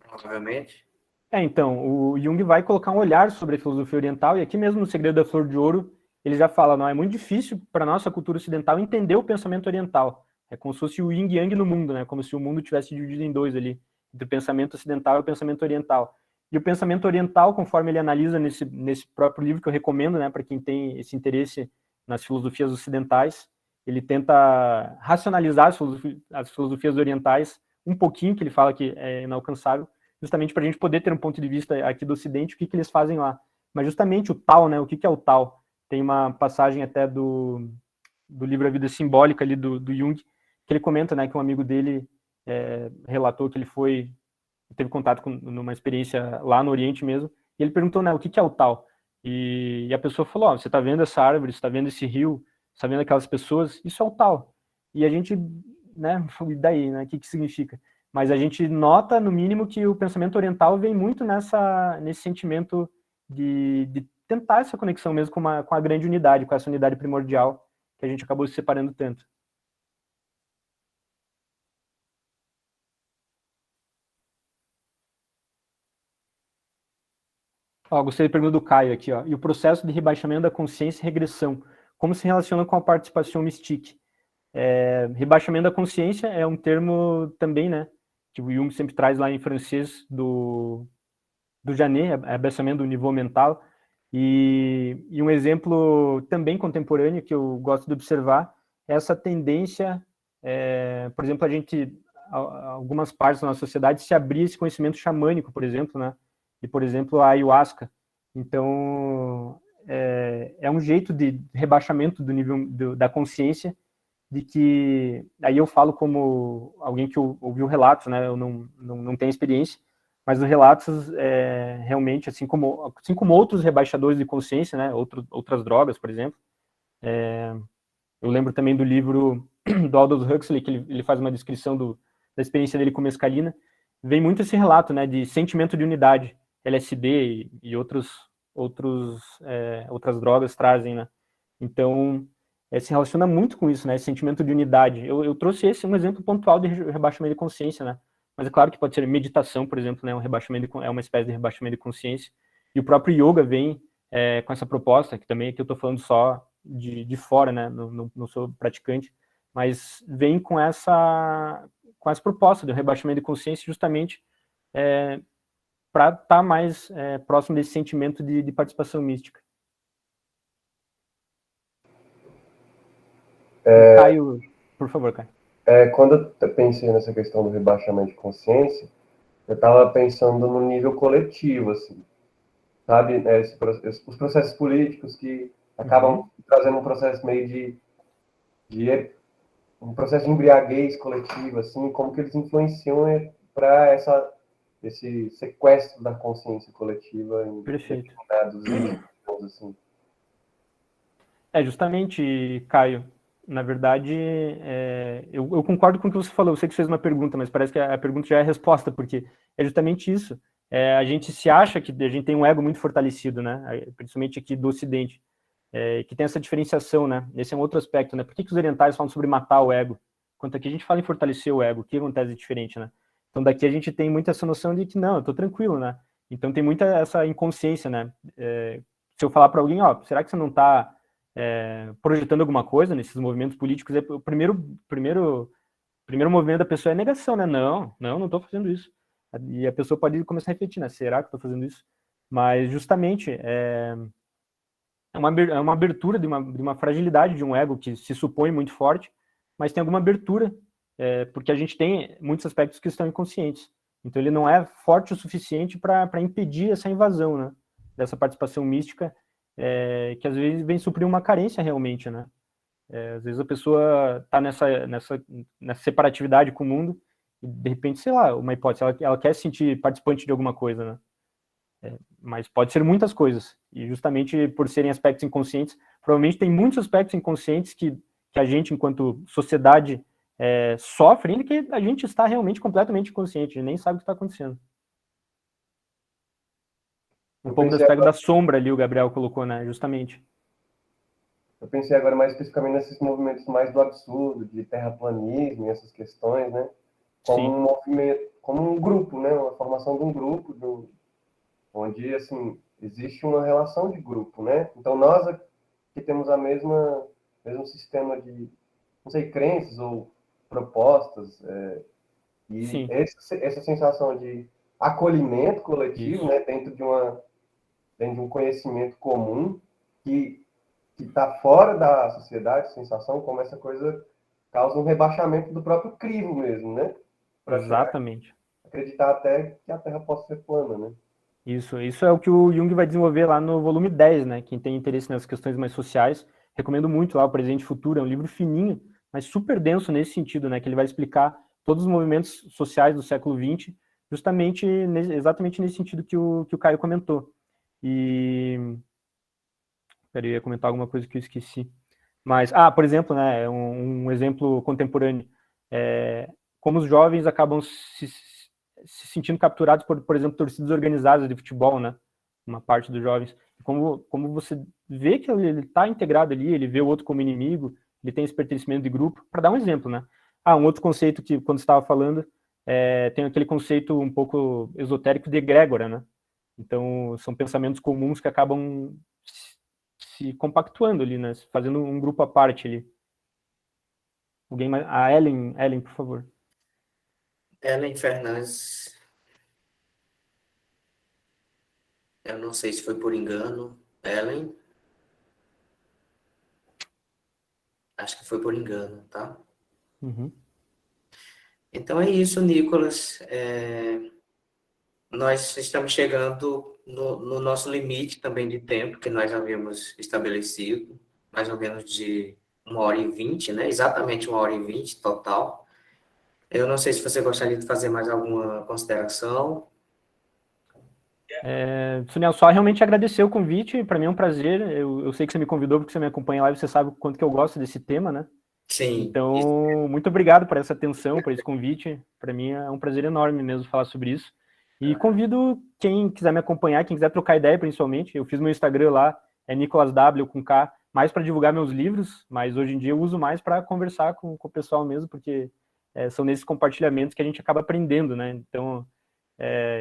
Provavelmente. Então, o Jung vai colocar um olhar sobre a filosofia oriental, e aqui mesmo no Segredo da Flor de Ouro, ele já fala, não, é muito difícil para a nossa cultura ocidental entender o pensamento oriental. É como se fosse o yin e yang no mundo, né? Como se o mundo tivesse dividido em dois ali, entre o pensamento ocidental e o pensamento oriental. E o pensamento oriental, conforme ele analisa nesse próprio livro que eu recomendo, né, para quem tem esse interesse nas filosofias ocidentais, ele tenta racionalizar as filosofias orientais um pouquinho, que ele fala que é inalcançável, justamente para a gente poder ter um ponto de vista aqui do Ocidente, o que eles fazem lá. Mas justamente o tal, né, o que é o tal? Tem uma passagem até do livro A Vida Simbólica ali do Jung, que ele comenta, né, que um amigo dele relatou que ele teve contato com numa experiência lá no Oriente mesmo, e ele perguntou, né, o que é o tal? E a pessoa falou, você está vendo essa árvore, você está vendo esse rio, você está vendo aquelas pessoas, isso é o tal. E a gente, né, e daí, né, o que significa? Mas a gente nota, no mínimo, que o pensamento oriental vem muito nesse sentimento de tentar essa conexão mesmo com a grande unidade, com essa unidade primordial que a gente acabou se separando tanto. Gostei da pergunta do Caio aqui, ó. E o processo de rebaixamento da consciência e regressão, como se relaciona com a participação mystique? Rebaixamento da consciência é um termo também, né, que o Jung sempre traz lá em francês do Janet, abaixamento do nível mental, e um exemplo também contemporâneo que eu gosto de observar é essa tendência, por exemplo, algumas partes da nossa sociedade se abrir esse conhecimento xamânico, por exemplo, né, e, por exemplo, a ayahuasca. Então, é um jeito de rebaixamento do nível da consciência, de que, aí eu falo como alguém que ouviu relatos, né, eu não tenho experiência, mas os relatos, realmente, assim como outros rebaixadores de consciência, né, outras drogas, por exemplo, eu lembro também do livro do Aldous Huxley, que ele faz uma descrição da experiência dele com mescalina, vem muito esse relato, né, de sentimento de unidade, LSD e outras drogas trazem, né, então se relaciona muito com isso, né, esse sentimento de unidade. Eu trouxe um exemplo pontual de rebaixamento de consciência, né, mas é claro que pode ser meditação, por exemplo, né, é uma espécie de rebaixamento de consciência, e o próprio yoga vem com essa proposta, que também aqui eu estou falando só de fora, né, não sou praticante, mas vem com essa proposta de rebaixamento de consciência justamente para estar mais próximo desse sentimento de participação mística. Caio, por favor, Caio. Quando eu pensei nessa questão do rebaixamento de consciência, eu estava pensando no nível coletivo, assim, sabe? Os processos políticos que acabam trazendo um processo meio de um processo de embriaguez coletiva, assim, como que eles influenciam para esse sequestro da consciência coletiva em Perfeito. determinados ritmos, assim. Justamente, Caio, na verdade, eu concordo com o que você falou, eu sei que você fez uma pergunta, mas parece que a pergunta já é a resposta, porque é justamente isso. A gente se acha que a gente tem um ego muito fortalecido, né, principalmente aqui do Ocidente, que tem essa diferenciação, né, esse é um outro aspecto, né, por que os orientais falam sobre matar o ego, enquanto aqui a gente fala em fortalecer o ego, o que acontece de diferente, né? Então daqui a gente tem muito essa noção de que não, eu tô tranquilo, né, então tem muita essa inconsciência, né, se eu falar para alguém, será que você não tá projetando alguma coisa nesses movimentos políticos, o primeiro movimento da pessoa é negação, né? Não estou fazendo isso. E a pessoa pode começar a refletir, né? Será que estou fazendo isso? Mas justamente é uma abertura de uma fragilidade de um ego que se supõe muito forte, mas tem alguma abertura, porque a gente tem muitos aspectos que estão inconscientes. Então ele não é forte o suficiente para impedir essa invasão, né? Dessa participação mística, que às vezes vem suprir uma carência realmente, né? Às vezes a pessoa está nessa separatividade com o mundo e de repente, sei lá, uma hipótese, ela quer se sentir participante de alguma coisa, né? Mas pode ser muitas coisas, e justamente por serem aspectos inconscientes, provavelmente tem muitos aspectos inconscientes que a gente, enquanto sociedade, sofre, ainda que a gente está realmente completamente inconsciente, a gente nem sabe o que está acontecendo. Um pouco do aspecto da sombra ali, o Gabriel colocou, né, justamente. Eu pensei agora mais especificamente nesses movimentos mais do absurdo, de terraplanismo e essas questões, né? Como um movimento, como um grupo, né? Uma formação de um grupo, onde, assim, existe uma relação de grupo, né? Então, nós aqui temos mesmo sistema de, não sei, crenças ou propostas, e Sim, essa sensação de acolhimento coletivo, isso. né, dentro de um conhecimento comum que está fora da sociedade, sensação, como essa coisa causa um rebaixamento do próprio crivo mesmo, né? Para chegar a Exatamente. acreditar até que a Terra possa ser plana, né? Isso é o que o Jung vai desenvolver lá no volume 10, né? Quem tem interesse nas questões mais sociais, recomendo muito lá o Presente e Futuro, é um livro fininho, mas super denso nesse sentido, né? Que ele vai explicar todos os movimentos sociais do século XX, justamente, exatamente nesse sentido que o Caio comentou. E... Peraí, eu ia comentar alguma coisa que eu esqueci. Mas, por exemplo, né, um exemplo contemporâneo, como os jovens acabam se sentindo capturados por exemplo, torcidas organizadas de futebol, né, uma parte dos jovens. Como você vê que ele está integrado ali, ele vê o outro como inimigo, ele tem esse pertencimento de grupo, para dar um exemplo, né. Um outro conceito que, quando você estava falando, tem aquele conceito um pouco esotérico de egrégora, né. Então, são pensamentos comuns que acabam se compactuando ali, né? Fazendo um grupo à parte ali. Alguém mais? A Ellen, por favor. Ellen Fernandes, eu não sei se foi por engano. Ellen, acho que foi por engano, tá? Uhum. Então é isso, Nicolas. Nós estamos chegando no nosso limite também de tempo que nós havíamos estabelecido, mais ou menos de 1h20, né? Exatamente 1h20 total. Eu não sei se você gostaria de fazer mais alguma consideração. Suniel, só realmente agradecer o convite, para mim é um prazer. Eu sei que você me convidou porque você me acompanha lá e você sabe o quanto que eu gosto desse tema, né? Sim, isso. Então, muito obrigado por essa atenção, por esse convite. Para mim é um prazer enorme mesmo falar sobre isso. E convido quem quiser me acompanhar, quem quiser trocar ideia, principalmente. Eu fiz meu Instagram lá, é Nicolas W com K, mais para divulgar meus livros, mas hoje em dia eu uso mais para conversar com o pessoal mesmo, porque são nesses compartilhamentos que a gente acaba aprendendo, né? Então,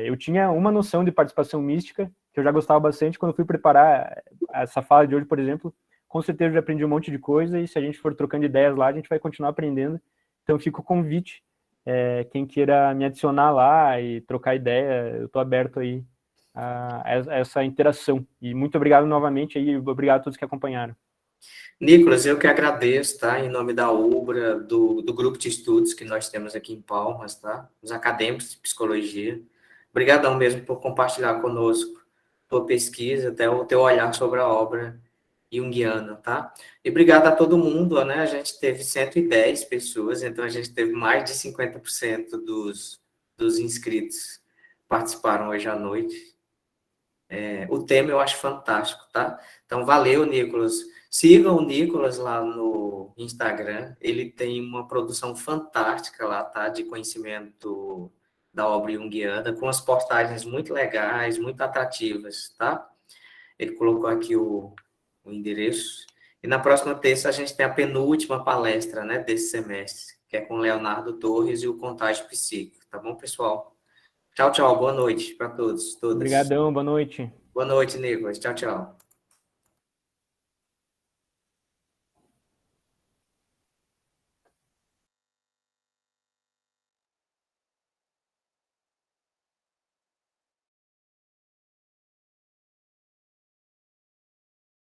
eu tinha uma noção de participação mística, que eu já gostava bastante. Quando eu fui preparar essa fala de hoje, por exemplo, com certeza eu já aprendi um monte de coisa, e se a gente for trocando ideias lá, a gente vai continuar aprendendo. Então fica o convite, quem queira me adicionar lá e trocar ideia, eu estou aberto aí a essa interação. E muito obrigado novamente aí, obrigado a todos que acompanharam. Nicolas, eu que agradeço, tá? Em nome da UBRA, do grupo de estudos que nós temos aqui em Palmas, tá? Os acadêmicos de psicologia. Obrigadão mesmo por compartilhar conosco tua pesquisa, até o teu olhar sobre a obra junguiana, tá? E obrigado a todo mundo, né? A gente teve 110 pessoas, então a gente teve mais de 50% dos inscritos participaram hoje à noite. O tema eu acho fantástico, tá? Então, valeu, Nicolas. Sigam o Nicolas lá no Instagram. Ele tem uma produção fantástica lá, tá? De conhecimento da obra junguiana, com as postagens muito legais, muito atrativas, tá? Ele colocou aqui o endereço. E na próxima terça a gente tem a penúltima palestra, né, desse semestre, que é com Leonardo Torres e o Contágio Psíquico. Tá bom, pessoal? Tchau, tchau. Boa noite para todos, todas. Obrigadão, boa noite. Boa noite, Nicolas. Tchau, tchau.